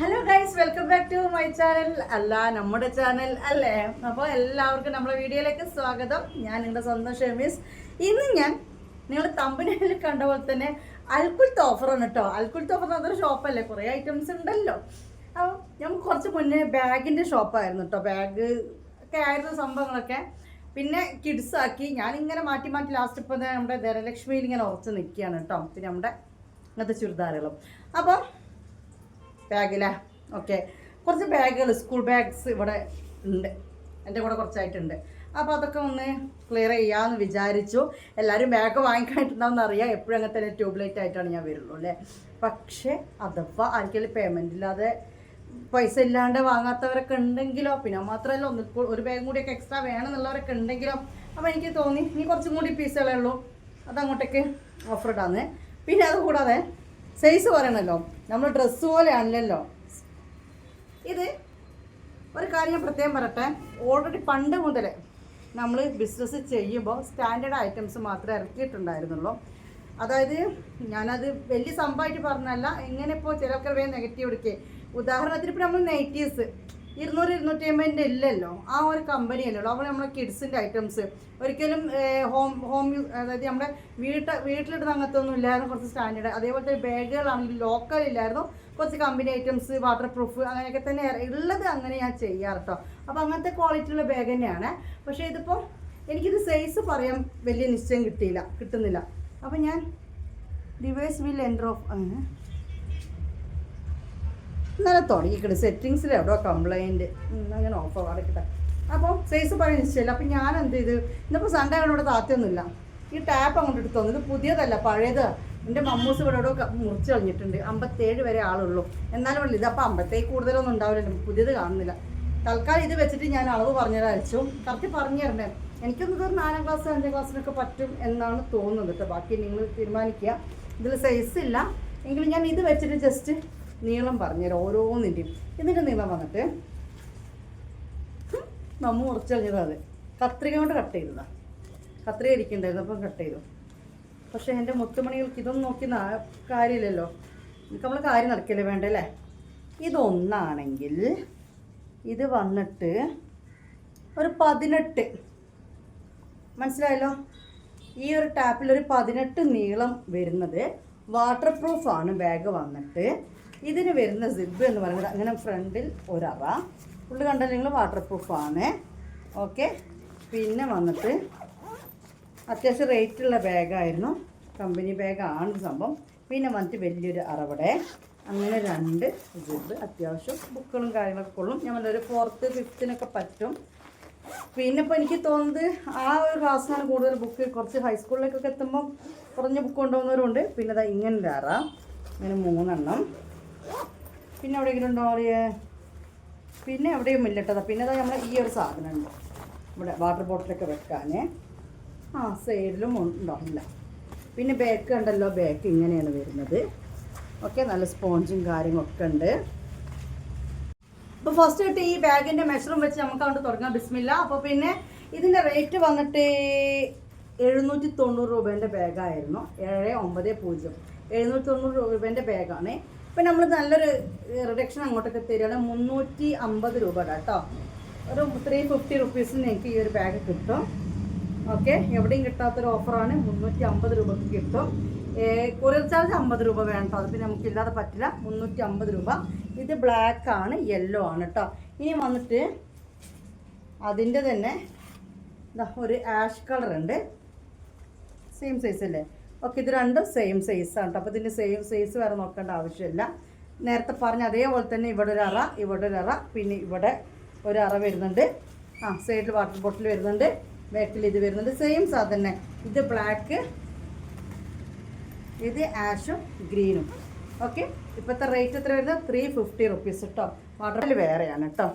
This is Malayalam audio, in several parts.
Hello guys, welcome back to my channel. അല്ല, നമ്മുടെ ചാനൽ അല്ലേ. അപ്പോൾ എല്ലാവർക്കും നമ്മുടെ വീഡിയോയിലേക്ക് സ്വാഗതം. ഞാൻ നിങ്ങളുടെ സ്വന്തം ഷെമീസ്. ഇന്ന് ഞാൻ നിങ്ങൾ തമ്പനയിൽ കണ്ട പോലെ തന്നെ അൽക്കുൽത്ത് ഓഫറാണ് കേട്ടോ. അൽക്കുൽത്ത് ഓഫർ എന്നൊരു ഷോപ്പല്ലേ, കുറേ ഐറ്റംസ് ഉണ്ടല്ലോ. അപ്പോൾ നമുക്ക് കുറച്ച് മുന്നേ ബാഗിൻ്റെ ഷോപ്പായിരുന്നു കേട്ടോ. ബാഗ് ഒക്കെ ആയിരുന്നു സംഭവങ്ങളൊക്കെ. പിന്നെ കിഡ്സ് ആക്കി ഞാനിങ്ങനെ മാറ്റി മാറ്റി ലാസ്റ്റ് ഇപ്പോൾ നമ്മുടെ ധനലക്ഷ്മിയിൽ ഇങ്ങനെ ഉറച്ച് നിൽക്കുകയാണ് കേട്ടോ. പിന്നെ നമ്മുടെ ഇങ്ങനത്തെ ചുരിദാറുകളും. അപ്പോൾ ബാഗിലാ ഓക്കെ, കുറച്ച് ബാഗുകൾ, സ്കൂൾ ബാഗ്സ് ഇവിടെ ഉണ്ട്, എൻ്റെ കൂടെ കുറച്ചായിട്ടുണ്ട്. അപ്പോൾ അതൊക്കെ ഒന്ന് ക്ലിയർ ചെയ്യാമെന്ന് വിചാരിച്ചു. എല്ലാവരും ബാഗ് വാങ്ങിക്കാനിട്ടുണ്ടാവുമെന്ന് അറിയാം. എപ്പോഴും അങ്ങനെ തന്നെ ട്യൂബ്ലൈറ്റ് ആയിട്ടാണ് ഞാൻ വരുള്ളൂ അല്ലേ. പക്ഷേ അഥവാ ആർക്കെങ്കിലും പേയ്മെൻ്റ് ഇല്ലാതെ പൈസ ഇല്ലാണ്ട് വാങ്ങാത്തവരൊക്കെ ഉണ്ടെങ്കിലോ, പിന്നെ മാത്രമല്ല ഒരു ബാഗും കൂടിയൊക്കെ എക്സ്ട്രാ വേണമെന്നുള്ളവരൊക്കെ ഉണ്ടെങ്കിലോ, അപ്പോൾ എനിക്ക് തോന്നി ഇനി കുറച്ചും കൂടി പീസുകളേ ഉള്ളൂ, അതങ്ങോട്ടേക്ക് ഓഫർ ഇടാന്ന്. പിന്നെ അതുകൂടാതെ സൈസ് പറയണമല്ലോ, നമ്മൾ ഡ്രസ്സ് പോലെയാണല്ലോ ഇത്. ഒരു കാര്യം ഞാൻ പ്രത്യേകം പറയട്ടെ, ഓൾറെഡി പണ്ട് മുതൽ നമ്മൾ ബിസിനസ് ചെയ്യുമ്പോൾ സ്റ്റാൻഡേർഡ് ഐറ്റംസ് മാത്രമേ ഇറക്കിയിട്ടുണ്ടായിരുന്നുള്ളൂ. അതായത് ഞാനത് വലിയ സംഭവമായിട്ട് പറഞ്ഞല്ല, എങ്ങനെ ഇപ്പോൾ ചിലർക്ക് വേഗം നെഗറ്റീവ് എടുക്കുക. ഉദാഹരണത്തിന് ഇപ്പോൾ നമ്മൾ നൈറ്റീസ് 200-250 ഇല്ലല്ലോ, ആ ഒരു കമ്പനി അല്ലല്ലോ. അപ്പോൾ നമ്മളെ കിഡ്സിൻ്റെ ഐറ്റംസ് ഒരിക്കലും ഹോം അതായത് നമ്മുടെ വീട്ടിലിടുന്ന അങ്ങനത്തെ ഒന്നും ഇല്ലായിരുന്നു, കുറച്ച് സ്റ്റാൻഡേർഡ്. അതേപോലത്തെ ബാഗുകളാണെങ്കിൽ ലോക്കൽ ഇല്ലായിരുന്നു, കുറച്ച് കമ്പനി ഐറ്റംസ്, വാട്ടർ പ്രൂഫ് അങ്ങനെയൊക്കെ തന്നെ ഉള്ളത്. അങ്ങനെ ഞാൻ ചെയ്യാറ് കേട്ടോ. അപ്പോൾ അങ്ങനത്തെ ക്വാളിറ്റിയുള്ള ബാഗ് തന്നെയാണ്. പക്ഷേ ഇതിപ്പോൾ എനിക്കിത് സൈസ് പറയാൻ വലിയ നിശ്ചയം കിട്ടുന്നില്ല. അപ്പോൾ ഞാൻ ഡിവൈസ് വിൽ എൻ്റർ ഓഫ് അങ്ങനെ ഇന്നലെ തുടങ്ങിക്കിട്ട് സെറ്റിങ്സിൽ എവിടെയോ കംപ്ലൈൻറ്റ് അങ്ങനെ ഓഫ് അടക്കട്ടെ. അപ്പോൾ സൈസ് പറയാൻ നിശ്ചയമില്ല. അപ്പോൾ ഞാൻ എന്ത് ചെയ്ത്, ഇന്നിപ്പോൾ സൺഡേ ഇവിടെ താത്തൊന്നുമില്ല, ഈ ടാപ്പ് അങ്ങോട്ട് എടുത്തു തന്നു. ഇത് പുതിയതല്ല, പഴയത്. എൻ്റെ മമ്മൂസ് ഇവിടെ എവിടെ മുറിച്ച് കളഞ്ഞിട്ടുണ്ട്. 57 വരെ ആളുള്ളൂ. എന്നാലും ഉള്ളു ഇത്. അപ്പോൾ 57 കൂടുതലൊന്നും ഉണ്ടാവില്ലല്ലോ, പുതിയത് കാണുന്നില്ല. തൽക്കാലം ഇത് വെച്ചിട്ട് ഞാൻ അളവ് പറഞ്ഞതയച്ചു. കറക്റ്റ് പറഞ്ഞു തരണേ. എനിക്കൊന്നും ഒരു 4ാം ക്ലാസ് 5ാം ക്ലാസ്സിനൊക്കെ പറ്റും എന്നാണ് തോന്നുന്നത് കേട്ടോ. ബാക്കി നിങ്ങൾ തീരുമാനിക്കുക. ഇതിൽ സൈസ് ഇല്ല എങ്കിലും ഞാൻ ഇത് വെച്ചിട്ട് ജസ്റ്റ് നീളം പറഞ്ഞുതരാം ഓരോന്നിൻ്റെയും. ഇതിൻ്റെ നീളം വന്നിട്ട് നമ്മ മുറിച്ച് കളഞ്ഞത്, അത് കത്രിക കൊണ്ട് കട്ട് ചെയ്തതാണ്. കത്രിക ഇരിക്കണ്ടായിരുന്നു, അപ്പം കട്ട് ചെയ്തു. പക്ഷേ എൻ്റെ മുത്തുമണികൾക്ക് ഇതൊന്നും നോക്കി കാര്യമില്ലല്ലോ. എനിക്ക് നമ്മൾ കാര്യം നടക്കില്ലേ, വേണ്ടല്ലേ. ഇതൊന്നാണെങ്കിൽ ഇത് വന്നിട്ട് ഒരു 18, മനസ്സിലായല്ലോ. ഈ ഒരു ടാപ്പിലൊരു 18 നീളം വരുന്നത്. വാട്ടർ പ്രൂഫാണ് ബാഗ് വന്നിട്ട്. ഇതിന് വരുന്ന സിബ് എന്ന് പറയുന്നത് അങ്ങനെ ഫ്രണ്ടിൽ ഒരറ ഫുള്ള് കണ്ടാൽ നിങ്ങൾ വാട്ടർ പ്രൂഫാണ്. ഓക്കെ. പിന്നെ വന്നിട്ട് അത്യാവശ്യം റേറ്റുള്ള ബാഗായിരുന്നു, കമ്പനി ബാഗാണ് സംഭവം. പിന്നെ വന്നിട്ട് വലിയൊരു അറവിടെ. അങ്ങനെ 2 സിബ്. അത്യാവശ്യം ബുക്കുകളും കാര്യങ്ങളൊക്കെ കൊള്ളും. ഞാൻ ഒരു 4th 5th പറ്റും. പിന്നെ ഇപ്പോൾ എനിക്ക് തോന്നുന്നത് ആ ഒരു ക്ലാസ്സിനാണ് കൂടുതൽ ബുക്ക്. കുറച്ച് ഹൈസ്കൂളിലേക്കൊക്കെ എത്തുമ്പം കുറഞ്ഞ ബുക്ക് കൊണ്ടുപോകുന്നവരുണ്ട്. പിന്നെ അതാ ഇങ്ങനെ അറ, ഇങ്ങനെ 3 എണ്ണം. പിന്നെ എവിടെയെങ്കിലും ഉണ്ടോ അറിയേ? പിന്നെ എവിടെയും ഇല്ലട്ടതാ. പിന്നെ അതാ നമ്മൾ ഈ ഒരു സാധനം ഉണ്ട് ഇവിടെ, വാട്ടർ ബോട്ടിലൊക്കെ വെക്കാൻ. സൈഡിലും ഉണ്ടോ? ഇല്ല. പിന്നെ ബാക്ക് ഉണ്ടല്ലോ, ബാക്ക് ഇങ്ങനെയാണ് വരുന്നത്. ഓക്കെ, നല്ല സ്പോഞ്ചും കാര്യങ്ങളൊക്കെ ഉണ്ട്. അപ്പോൾ ഫസ്റ്റ് ആയിട്ട് ഈ ബാഗിൻ്റെ മെഷറും വെച്ച് നമുക്ക് അവിടെ തുടങ്ങാം. ബിസ്മില്ല. അപ്പോൾ പിന്നെ ഇതിൻ്റെ റേറ്റ് വന്നിട്ട് 790 രൂപേൻ്റെ ബാഗായിരുന്നു. 790 790 രൂപേൻ്റെ ബാഗാണ്. ഇപ്പം നമ്മൾ നല്ലൊരു റിഡക്ഷൻ അങ്ങോട്ടൊക്കെ തരികയാണ്. 350 രൂപ കേട്ടോ. ഒരു 350 റുപ്പീസിന് എനിക്ക് ഈ ഒരു ബാഗ് കിട്ടും. ഓക്കെ, എവിടെയും കിട്ടാത്തൊരു ഓഫറാണ്. 350 രൂപക്ക് കിട്ടും. കൊറിയർ ചാർജ് 50 രൂപ വേണം കേട്ടോ. അത് പിന്നെ നമുക്കില്ലാതെ പറ്റില്ല. 350 രൂപ. ഇത് ബ്ലാക്ക് ആണ്, യെല്ലോ ആണ് കേട്ടോ. ഇനി വന്നിട്ട് അതിൻ്റെ തന്നെ ഒരു ആഷ് കളർ ഉണ്ട്. സെയിം സൈസ് അല്ലേ? ഓക്കെ, ഇത് രണ്ടും സെയിം സൈസാണ് കേട്ടോ. അപ്പോൾ ഇതിൻ്റെ സെയിം സൈസ് വേറെ നോക്കേണ്ട ആവശ്യമില്ല. നേരത്തെ പറഞ്ഞ അതേപോലെ തന്നെ ഇവിടെ ഒരു അറ, ഇവിടെ ഒരു അറ, പിന്നെ ഇവിടെ ഒരു അറ വരുന്നുണ്ട്. സൈഡിൽ വാട്ടർ ബോട്ടിൽ വരുന്നുണ്ട്. ബാക്കിൽ ഇത് വരുന്നുണ്ട്. സെയിം സാധനം തന്നെ. ഇത് ബ്ലാക്ക്, ഇത് ആഷും ഗ്രീനും. ഓക്കെ, ഇപ്പോഴത്തെ റേറ്റ് എത്ര വരുന്നത്? 350 റുപ്പീസ് കേട്ടോ. വാട്ടറിൽ വേറെയാണ് കേട്ടോ.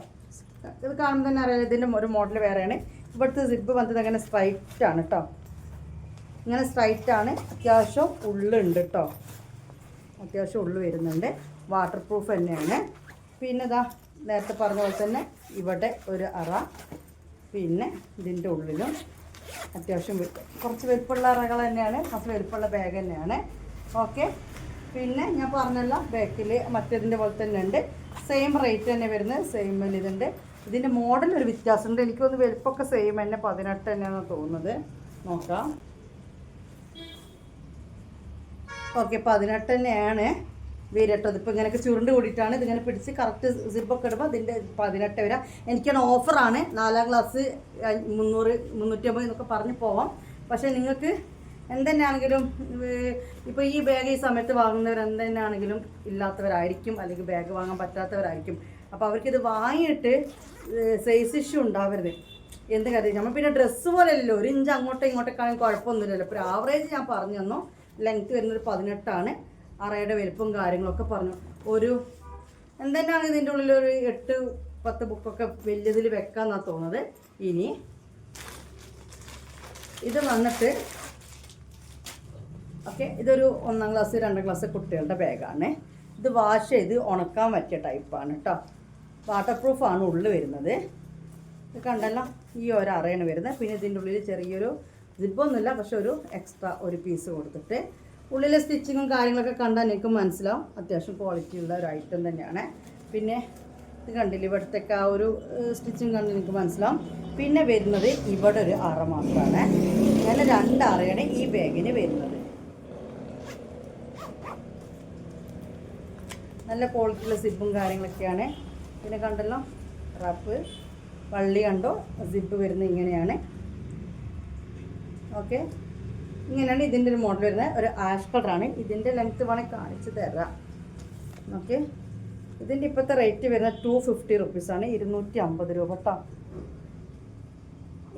ഇത് കാണുമ്പോൾ തന്നെ അറിയാം, ഇതിൻ്റെ ഒരു മോഡൽ വേറെയാണ്. ഇവിടുത്തെ സിബ് വന്നത് അങ്ങനെ സ്ട്രൈറ്റ് ആണ് കേട്ടോ. ഇങ്ങനെ സ്ട്രൈറ്റ് ആണ്. അത്യാവശ്യം ഉള്ളുണ്ട് കേട്ടോ. അത്യാവശ്യം ഉള്ളു വരുന്നുണ്ട്. വാട്ടർ പ്രൂഫ് തന്നെയാണ്. പിന്നെ ഇതാ നേരത്തെ പറഞ്ഞ പോലെ തന്നെ ഇവിടെ ഒരു അറ, പിന്നെ ഇതിൻ്റെ ഉള്ളിലും അത്യാവശ്യം കുറച്ച് വലുപ്പമുള്ള അറകൾ തന്നെയാണ്. കുറച്ച് വലുപ്പമുള്ള ബാഗ് തന്നെയാണ്. ഓക്കെ, പിന്നെ ഞാൻ പറഞ്ഞല്ലോ ബാക്കിൽ മറ്റേതിൻ്റെ പോലെ തന്നെ ഉണ്ട്. സെയിം റേറ്റ് തന്നെ വരുന്നത്, സെയിം ഇതുണ്ട്. ഇതിൻ്റെ മോഡൽ ഒരു വ്യത്യാസമുണ്ട്. എനിക്കൊന്ന് വലുപ്പമൊക്കെ സെയിം തന്നെ, 18 തന്നെയാണെന്ന് തോന്നുന്നത്. നോക്കാം. ഓക്കെ, 18 തന്നെയാണ് വരട്ടത്. ഇപ്പോൾ ഇങ്ങനെയൊക്കെ ചുരുണ്ട് കൂടിയിട്ടാണ് ഇതിങ്ങനെ പിടിച്ച് കറക്റ്റ് സിബൊക്കെ ഇടുമ്പോൾ ഇതിൻ്റെ 18 വരാം. എനിക്കാണ് ഓഫറാണ്. 4ാം ക്ലാസ് 300 350 എന്നൊക്കെ പറഞ്ഞ് പോവാം. പക്ഷേ നിങ്ങൾക്ക് എന്തെന്നാണെങ്കിലും ഇപ്പോൾ ഈ ബാഗ് ഈ സമയത്ത് വാങ്ങുന്നവർ എന്തെന്നാണെങ്കിലും ഇല്ലാത്തവരായിരിക്കും, അല്ലെങ്കിൽ ബാഗ് വാങ്ങാൻ പറ്റാത്തവരായിരിക്കും. അപ്പോൾ അവർക്കിത് വാങ്ങിയിട്ട് സൈസ് ഇഷ്യൂ ഉണ്ടാവരുത്. എന്ത് കാര്യം, നമ്മൾ പിന്നെ ഡ്രസ്സ് പോലെയല്ലോ, 1 ഇഞ്ച് അങ്ങോട്ടോ ഇങ്ങോട്ടേക്കാണെങ്കിൽ കുഴപ്പമൊന്നുമില്ലല്ലോ. ഇപ്പോൾ ആവറേജ് ഞാൻ പറഞ്ഞു തന്നു. ലെങ്ത്ത് വരുന്നത് 18 ആണ്. അറയുടെ വലുപ്പവും കാര്യങ്ങളൊക്കെ പറഞ്ഞു. ഒരു എന്തെന്നാണ് ഇതിൻ്റെ ഉള്ളിൽ ഒരു 8-10 ബുക്കൊക്കെ വലിയതിൽ വെക്കാമെന്നാണ് തോന്നുന്നത്. ഇനി ഇത് വന്നിട്ട് ഓക്കെ, ഇതൊരു 1ാം ക്ലാസ് 2ാം ക്ലാസ് കുട്ടികളുടെ ബാഗാണ്. ഇത് വാഷ് ചെയ്ത് ഉണക്കാൻ പറ്റിയ ടൈപ്പാണ് കേട്ടോ. വാട്ടർ പ്രൂഫാണ് ഉള്ളിൽ വരുന്നത്. ഇത് കണ്ടല്ലോ, ഈ ഒരു അറയാണ് വരുന്നത്. പിന്നെ ഇതിൻ്റെ ഉള്ളിൽ ചെറിയൊരു സിബൊന്നുമില്ല, പക്ഷെ ഒരു എക്സ്ട്രാ ഒരു പീസ് കൊടുത്തിട്ട് ഉള്ളിലെ സ്റ്റിച്ചിങ്ങും കാര്യങ്ങളൊക്കെ കണ്ടാൽ എനിക്ക് മനസ്സിലാവും അത്യാവശ്യം ക്വാളിറ്റി ഉള്ള ഒരു ഐറ്റം തന്നെയാണ്. പിന്നെ ഇത് കണ്ടില്ല, ഇവിടത്തേക്ക് ആ ഒരു സ്റ്റിച്ചിങ് കണ്ടാൽ എനിക്ക് മനസ്സിലാവും. പിന്നെ വരുന്നത് ഇവിടെ ഒരു അറ മാത്രമാണ്. അങ്ങനെ 2 അറയാണ് ഈ ബാഗിന് വരുന്നത്. നല്ല ക്വാളിറ്റിയുള്ള സിബും കാര്യങ്ങളൊക്കെയാണ്. പിന്നെ കണ്ടല്ലോ റാപ്പ് വള്ളി കണ്ടോ, സിബ് വരുന്നത് ഇങ്ങനെയാണ്. ഓക്കെ, ഇങ്ങനെയാണ് ഇതിൻ്റെ ഒരു മോഡൽ വരുന്നത്. ഒരു ആഷ് കളറാണ്. ഇതിൻ്റെ ലെങ്ത്ത് വേണമെങ്കിൽ കാണിച്ച് തരാം. ഓക്കെ, ഇതിൻ്റെ ഇപ്പോഴത്തെ റേറ്റ് വരുന്നത് 250 റുപ്പീസാണ്, 250 രൂപ കേട്ടോ.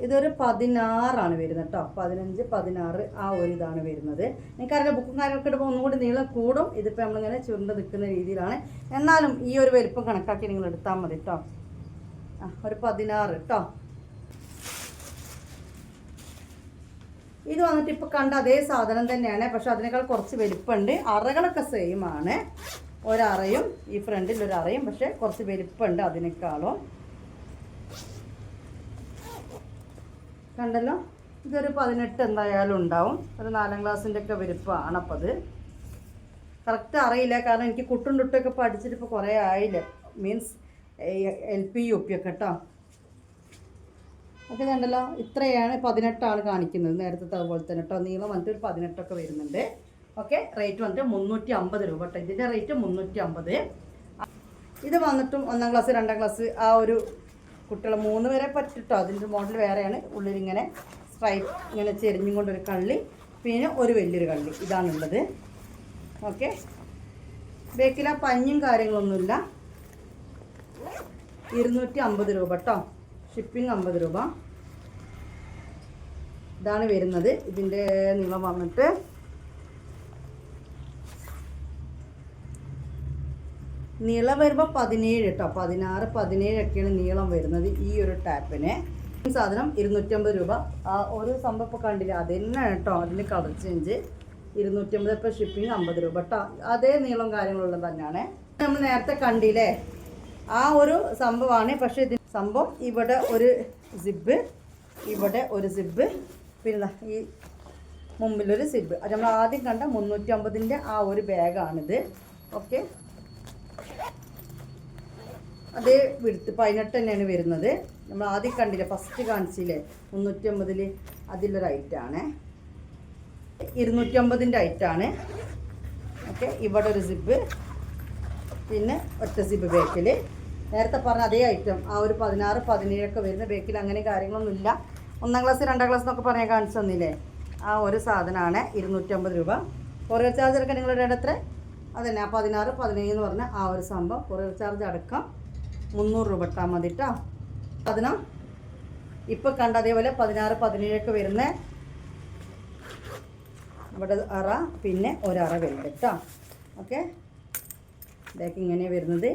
ഇതൊരു 16 വരുന്നത് കേട്ടോ. 15, 16 ആ ഒരു ഇതാണ് വരുന്നത്. എനിക്കറിയാം ബുക്കും കാര്യങ്ങളൊക്കെ ഇടുമ്പോൾ ഒന്നും കൂടി നീളം കൂടും. ഇതിപ്പോൾ നമ്മളിങ്ങനെ ചുരുണ്ട് നിൽക്കുന്ന രീതിയിലാണ്. എന്നാലും ഈ ഒരു വലുപ്പം കണക്കാക്കി നിങ്ങൾ എടുത്താൽ മതി കേട്ടോ. ഒരു 16 കേട്ടോ. ഇത് വന്നിട്ട് ഇപ്പോൾ കണ്ട അതേ സാധനം തന്നെയാണ്, പക്ഷെ അതിനേക്കാൾ കുറച്ച് വലുപ്പമുണ്ട്. അറകളൊക്കെ സെയിം ആണ്. ഒരറയും ഈ ഫ്രണ്ടിൽ ഒരു അറയും, പക്ഷെ കുറച്ച് വലുപ്പമുണ്ട് അതിനേക്കാളും. കണ്ടല്ലോ, ഇതൊരു 18 എന്തായാലും ഉണ്ടാവും. ഒരു 4ാം ക്ലാസ്സിൻ്റെ ഒക്കെ വലുപ്പമാണ്. അപ്പോൾ അത് കറക്റ്റ് അറിയില്ല, കാരണം എനിക്ക് കുട്ടും ടുട്ടൊക്കെ പഠിച്ചിട്ട് ഇപ്പോൾ കുറേ ആയില്ല. മീൻസ് LP UP ഒക്കെ കേട്ടോ. ഒക്കെ കണ്ടല്ലോ, ഇത്രയാണ് 18 കാണിക്കുന്നത്. നേരത്തെ അതുപോലെ തന്നെ കേട്ടോ. നീളം വന്നിട്ട് ഒരു 18 വരുന്നുണ്ട്. ഓക്കെ, റേറ്റ് വന്നിട്ട് 350 രൂപ കേട്ടോ. ഇതിൻ്റെ റേറ്റ് 350. ഇത് വന്നിട്ടും 1ാം ക്ലാസ് 2ാം ക്ലാസ് ആ ഒരു കുട്ടികളെ 3 വരെ പറ്റിട്ടോ. അതിൻ്റെ മോഡൽ വേറെയാണ്. ഉള്ളിലിങ്ങനെ സ്ട്രൈറ്റ് ഇങ്ങനെ ചെരിഞ്ഞും കൊണ്ടൊരു കള്ളി, പിന്നെ ഒരു വലിയൊരു കള്ളി, ഇതാണുള്ളത്. ഓക്കെ, ബേക്കിൽ ആ പഞ്ഞും കാര്യങ്ങളൊന്നുമില്ല. 250 രൂപ കേട്ടോ. ഷിപ്പിംഗ് 50 രൂപ. ഇതാണ് വരുന്നത്. ഇതിൻ്റെ നീളം വന്നിട്ട് നീളം വരുമ്പോൾ 17 കേട്ടോ. 16, 17 ഒക്കെയാണ് നീളം വരുന്നത് ഈ ഒരു ടാപ്പിന്. സാധനം 250 രൂപ. ആ ഒരു സംഭവം ഇപ്പോൾ കണ്ടില്ല, അത് തന്നെയാണ് കേട്ടോ. അതിൻ്റെ കളർ ചേഞ്ച് 250. ഇപ്പോൾ ഷിപ്പിംഗ് 50 രൂപ കേട്ടോ. അതേ നീളം കാര്യങ്ങളുള്ളത് തന്നെയാണ്. നമ്മൾ നേരത്തെ കണ്ടില്ലേ, ആ ഒരു സംഭവമാണ്. പക്ഷേ ഇതിന് സംഭവം ഇവിടെ ഒരു സിബ്, ഇവിടെ ഒരു സിബ്, പിന്നെ ഈ മുമ്പിലൊരു സിബ്. അത് നമ്മൾ ആദ്യം കണ്ട 350ൻ്റെ ആ ഒരു ബാഗാണിത്. ഓക്കെ, അതേ വിടുത്ത് 18 തന്നെയാണ് വരുന്നത്. നമ്മൾ ആദ്യം കണ്ടില്ലേ, ഫസ്റ്റ് കാണിച്ചില്ലേ 350, അതിലൊരു ഐറ്റാണ്. 250ൻ്റെ ഐറ്റാണ്. ഓക്കെ, ഇവിടെ ഒരു സിബ്, പിന്നെ ഒറ്റ സിബ് ബേക്കിൽ. നേരത്തെ പറഞ്ഞ അതേ ഐറ്റം ആ ഒരു 16, 17 വരുന്ന ബേക്കിൽ. അങ്ങനെ കാര്യങ്ങളൊന്നുമില്ല. 1ാം ക്ലാസ് 2ാം ക്ലാസ് എന്നൊക്കെ പറഞ്ഞാൽ കാണിച്ചു തന്നില്ലേ, ആ ഒരു സാധനമാണ് 250 രൂപ. കൊറിയർ ചാർജ് അടക്കം നിങ്ങളുടെ ഇടത്ര അതന്നെ ആ 16, 17 എന്ന് പറഞ്ഞാൽ ആ ഒരു സംഭവം. കൊറിയർ ചാർജ് അടക്കം 300 രൂപ ഇട്ടാൽ മതി കേട്ടോ. അതിന് ഇപ്പം കണ്ട അതേപോലെ 16, 17 വരുന്ന ഇവിടെ അറ, പിന്നെ ഒരറ വരുന്നത് കേട്ടോ. ഓക്കെ, ഇതൊക്കെ ഇങ്ങനെ വരുന്നത്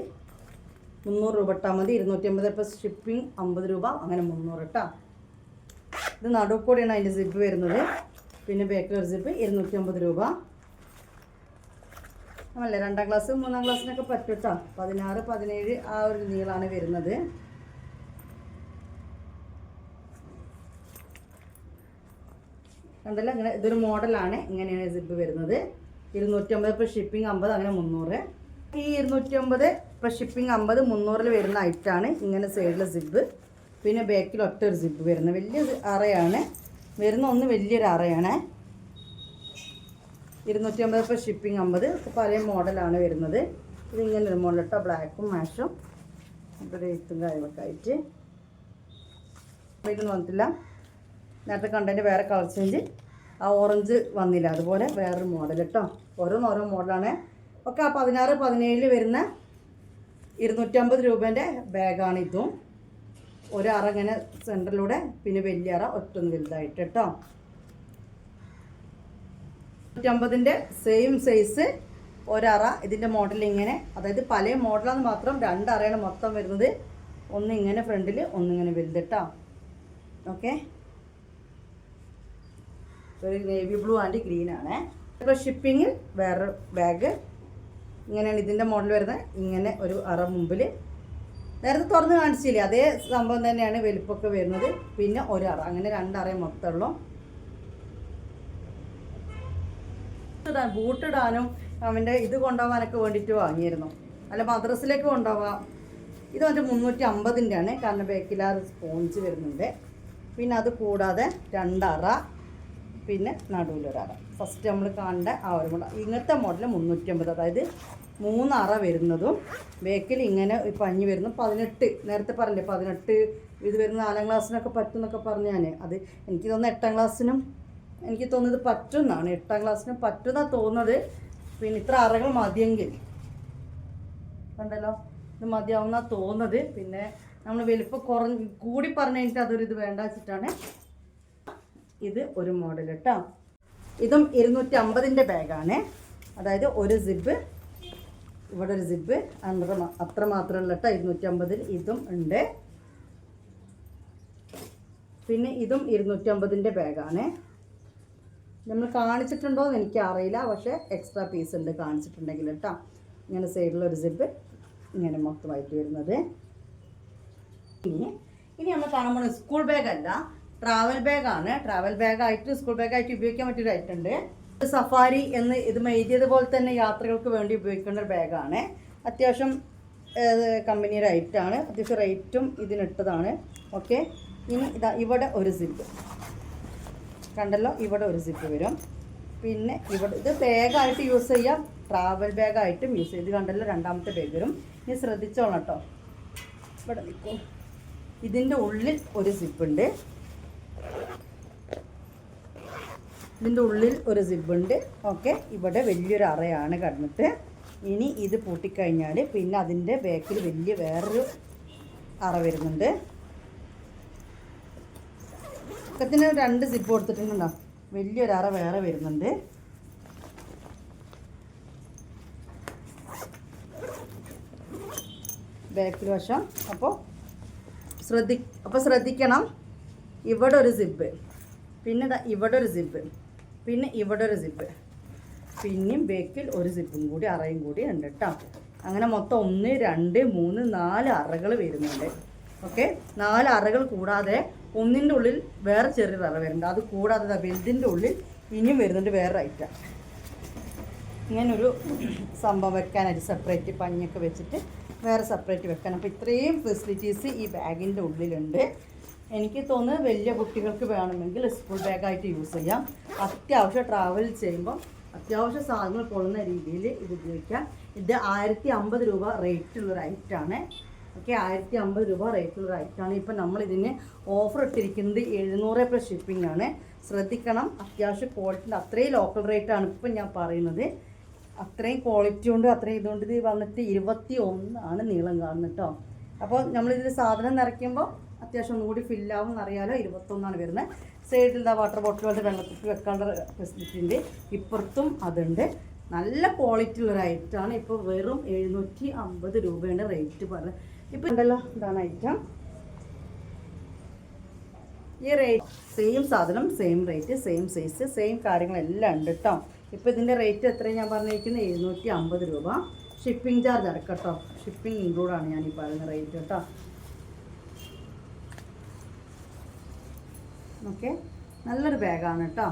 300 രൂപ ഇട്ടാൽ മതി. 250 ഇപ്പോൾ ഷിപ്പിംഗ് 50 രൂപ, അങ്ങനെ 300 കേട്ടോ. ഇത് നടുക്കൂടെയാണ് അതിൻ്റെ സിബ് വരുന്നത്. പിന്നെ ബേക്കിലൊരു സിബ് 250 രൂപ. അല്ലേ 2ാം ക്ലാസ് 3ാം ക്ലാസ്സിനൊക്കെ പറ്റും കേട്ടോ. 16, 17 ആ ഒരു നീളമാണ് വരുന്നത്. കണ്ടല്ലോ, ഇങ്ങനെ ഇതൊരു മോഡലാണ്. ഇങ്ങനെയാണ് സിബ് വരുന്നത്. 250 ഇപ്പോൾ ഷിപ്പിംഗ് 50, അങ്ങനെ 300. ഈ 250 ഇപ്പോൾ ഷിപ്പിംഗ് 50 300 വരുന്ന ഐറ്റാണ്. ഇങ്ങനെ സൈഡിലെ സിബ്, പിന്നെ ബാക്കിൽ ഒറ്റ ഒരു സിബ് വരുന്നത്. വലിയ അറയാണ് വരുന്ന, ഒന്ന് വലിയൊരു അറയാണ്. 250 ഇപ്പോൾ ഷിപ്പിംഗ് 50. പല മോഡലാണ് വരുന്നത്. ഇതിങ്ങനെ ഒരു മോഡൽ കേട്ടോ, ബ്ലാക്കും മാഷും ഒരു എഴുത്തും കാര്യങ്ങളൊക്കെ ആയിട്ട്. ഇതൊന്നും വന്നിട്ടില്ല. നേരത്തെ കണ്ടതിൻ്റെ വേറെ കളർ ചേഞ്ച്, ആ ഓറഞ്ച് വന്നില്ല, അതുപോലെ വേറൊരു മോഡൽ കേട്ടോ. ഓരോ മോഡലാണ് ഒക്കെ. ആ 16 17 വരുന്ന 250 രൂപേൻ്റെ ബാഗാണ് ഇതും. ഒരു അറ ഇങ്ങനെ സെൻറ്ററിലൂടെ, പിന്നെ വലിയ അറ ഒറ്റൊന്ന് വലുതായിട്ട് കേട്ടോ. 250ൻ്റെ സെയിം സൈസ് ഒരറ. ഇതിൻ്റെ മോഡൽ ഇങ്ങനെ, അതായത് പല മോഡലാന്ന് മാത്രം. 2 അറയാണ് മൊത്തം വരുന്നത്. ഒന്ന് ഇങ്ങനെ ഫ്രണ്ടിൽ, ഒന്നിങ്ങനെ വലുത് കേട്ടോ. ഓക്കെ, ഒരു നേവി ബ്ലൂ ആൻഡ് ഗ്രീൻ ആണ്. ഇപ്പോൾ ഷിപ്പിങ്ങിൽ വേറെ ബാഗ് ഇങ്ങനെയാണ് ഇതിൻ്റെ മോഡൽ വരുന്നത്. ഇങ്ങനെ ഒരു അറ മുമ്പിൽ നേരത്തെ തുറന്ന് കാണിച്ചില്ലേ, അതേ സംഭവം തന്നെയാണ് വലിപ്പമൊക്കെ വരുന്നത്. പിന്നെ ഒരു അറ, അങ്ങനെ 2 അറയും മൊത്തമുള്ളൂ. ബൂട്ടിടാനും അവൻ്റെ ഇത് കൊണ്ടുപോകാനൊക്കെ വേണ്ടിയിട്ട് വാങ്ങിയിരുന്നു. അല്ല മദ്രസിലേക്ക് കൊണ്ടുപോകാം. ഇത് മറ്റേ 350ൻ്റെ ആണ്, കാരണം ബാക്കിൽ ആ സ്പോഞ്ച് വരുന്നുണ്ട്. പിന്നെ അത് കൂടാതെ 2 അറ, പിന്നെ നടുവിലൊരറ. ഫസ്റ്റ് നമ്മൾ കാണേണ്ട ആ ഒരു മോഡൽ. ഇങ്ങനത്തെ മോഡൽ 350, അതായത് 3 അറ വരുന്നതും ബേക്കിൽ ഇങ്ങനെ പഞ്ഞി വരുന്നു. 18 നേരത്തെ പറഞ്ഞില്ലേ, 18 ഇത് വരുന്ന 4ാം ക്ലാസ്സിനൊക്കെ പറ്റും എന്നൊക്കെ പറഞ്ഞു ഞാൻ. അത് എനിക്ക് തോന്നുന്നത് 8ാം ക്ലാസ്സിനും എനിക്ക് തോന്നുന്നത് പറ്റുമെന്നാണ്. 8ാം ക്ലാസ്സിനും പറ്റുമെന്നാണ് തോന്നുന്നത്. പിന്നെ ഇത്ര അറകൾ മതിയെങ്കിൽ കണ്ടല്ലോ, ഇത് മതിയാവുന്ന തോന്നുന്നത്. പിന്നെ നമ്മൾ വലിപ്പം കൂടി പറഞ്ഞു കഴിഞ്ഞിട്ട് അതൊരു ഇത് വേണ്ട വെച്ചിട്ടാണ് ഇത് ഒരു മോഡൽ കേട്ടോ. ഇതും 250ൻ്റെ ബാഗാണ്. അതായത് ഒരു സിബ്, ഇവിടെ ഒരു സിബ്, അത്ര മാത്രമല്ല കേട്ടോ. 250ൽ ഇതും ഉണ്ട്. പിന്നെ ഇതും 250ൻ്റെ ബാഗാണ്. നമ്മൾ കാണിച്ചിട്ടുണ്ടോ എന്ന് എനിക്ക് അറിയില്ല, പക്ഷേ എക്സ്ട്രാ പീസ് ഉണ്ട് കാണിച്ചിട്ടുണ്ടെങ്കിൽ കേട്ടോ. ഇങ്ങനെ സൈഡിലൊരു സിബ്, ഇങ്ങനെ മൊത്തമായിട്ട് വരുന്നത്. ഇനി നമ്മൾ കാണാൻ പോകുന്നത് സ്കൂൾ ബാഗല്ല, ട്രാവൽ ബാഗാണ്. ട്രാവൽ ബാഗായിട്ട് സ്കൂൾ ബാഗായിട്ട് ഉപയോഗിക്കാൻ പറ്റിയൊരു ഐറ്റം ഉണ്ട്. സഫാരി എന്ന് ഇത് എഴുതിയതുപോലെ തന്നെ യാത്രകൾക്ക് വേണ്ടി ഉപയോഗിക്കേണ്ട ഒരു ബാഗാണ്. അത്യാവശ്യം കമ്പനിയുടെ ഐറ്റാണ്. അത്യാവശ്യം റേറ്റും ഇതിനിട്ടതാണ്. ഓക്കെ, ഇനി ഇതാ ഇവിടെ ഒരു സിബ് കണ്ടല്ലോ, ഇവിടെ ഒരു സിബ് വരും. പിന്നെ ഇവിടെ ഇത് ബാഗായിട്ട് യൂസ് ചെയ്യാം, ട്രാവൽ ബാഗായിട്ടും യൂസ് ചെയ്ത്. കണ്ടല്ലോ, 2ാമത്തെ ബാഗ് വരും. ഇനി ശ്രദ്ധിച്ചോളാം കേട്ടോ. ഇവിടെ നിൽക്കും. ഇതിൻ്റെ ഉള്ളിൽ ഒരു സിബുണ്ട്. ഇതിൻ്റെ ഉള്ളിൽ ഒരു സിബുണ്ട്. ഓക്കെ, ഇവിടെ വലിയൊരു അറയാണ് കിടന്നിട്ട്. ഇനി ഇത് പൂട്ടിക്കഴിഞ്ഞാൽ പിന്നെ അതിൻ്റെ ബാക്കിൽ വലിയ വേറൊരു അറ വരുന്നുണ്ട്. ഒക്കത്തിന് 2 സിബ് കൊടുത്തിട്ടുണ്ടോ, വലിയൊരു അറ വേറെ വരുന്നുണ്ട്. ബാക്കിൽ വശം. അപ്പോൾ ശ്രദ്ധിക്കണം. ഇവിടെ ഒരു സിബ്, പിന്നെ ഇവിടെ ഒരു സിബ്, പിന്നെ ഇവിടെ ഒരു സിബ്, പിന്നെയും ബാക്കിൽ ഒരു സിബും കൂടി അറയും കൂടി ഉണ്ട് കേട്ടോ. അങ്ങനെ മൊത്തം 1 2 3 4 അറകൾ വരുന്നുണ്ട്. ഓക്കെ, 4 അറകൾ കൂടാതെ ഒന്നിൻ്റെ ഉള്ളിൽ വേറെ ചെറിയൊരു അറ വരുന്നുണ്ട്. അത് കൂടാതെ വലുതിൻ്റെ ഉള്ളിൽ ഇനിയും വരുന്നുണ്ട് വേറെ ഐറ്റം. ഇങ്ങനൊരു സംഭവം വെക്കാനായിട്ട് സെപ്പറേറ്റ് പഞ്ഞൊക്കെ വെച്ചിട്ട് വേറെ സെപ്പറേറ്റ് വെക്കാൻ. അപ്പോൾ ഇത്രയും ഫെസിലിറ്റീസ് ഈ ബാഗിൻ്റെ ഉള്ളിലുണ്ട്. എനിക്ക് തോന്നുന്നത് വലിയ കുട്ടികൾക്ക് വേണമെങ്കിൽ സ്കൂൾ ബാഗായിട്ട് യൂസ് ചെയ്യാം. അത്യാവശ്യം ട്രാവൽ ചെയ്യുമ്പോൾ അത്യാവശ്യം സാധനങ്ങൾ കൊള്ളുന്ന രീതിയിൽ ഇത് ഉപയോഗിക്കാം. ഇത് 1050 രൂപ റേറ്റുള്ളൊരു ഐറ്റാണ്. ഓക്കെ, 1050 രൂപ റേറ്റുള്ളൊരു ഐറ്റാണ്. ഇപ്പം നമ്മളിതിന് ഓഫർ ഇട്ടിരിക്കുന്നത് 700 പ്ലസ് ഷിപ്പിംഗ് ആണ്. ശ്രദ്ധിക്കണം, അത്യാവശ്യം ക്വാളിറ്റിൻ്റെ അത്രയും ലോക്കൽ റേറ്റാണ് ഇപ്പം ഞാൻ പറയുന്നത്. അത്രയും ക്വാളിറ്റി കൊണ്ട് അത്രയും ഇതുകൊണ്ട് ഇത് വന്നിട്ട് 21 ആണ് നീളം കാണുന്നത് കേട്ടോ. അപ്പോൾ നമ്മളിതിൽ സാധനം നിറയ്ക്കുമ്പോൾ അത്യാവശ്യം ഒന്നുകൂടി ഫില്ലാവും എന്നറിയാലോ. 21 വരുന്നത്. സൈഡിൽ വാട്ടർ ബോട്ടിൽ പോലെ വെള്ളത്തിൽ വെക്കാനുള്ള ഫെസിലിറ്റി ഉണ്ട്. ഇപ്പുറത്തും അതുണ്ട്. നല്ല ക്വാളിറ്റി ഉള്ളൊരു ഐറ്റമാണ്. ഇപ്പോൾ വെറും 750 രൂപയുടെ റേറ്റ് പറഞ്ഞത്. ഇപ്പോൾ ഉണ്ടല്ലോ, ഇതാണ് ഐറ്റം. ഈ റേറ്റ് സെയിം സാധനം, same rate, same size, same കാര്യങ്ങളെല്ലാം ഉണ്ട് കേട്ടോ. ഇപ്പോൾ ഇതിൻ്റെ റേറ്റ് എത്രയും ഞാൻ പറഞ്ഞിരിക്കുന്നത് 750 രൂപ. ഷിപ്പിംഗ് ചാർജ് അടക്കട്ടോ, ഷിപ്പിംഗ് ഇൻക്ലൂഡാണ് ഞാൻ ഈ പറയുന്ന റേറ്റ് കേട്ടോ. ഓക്കെ, നല്ലൊരു ബാഗാണ് കേട്ടോ.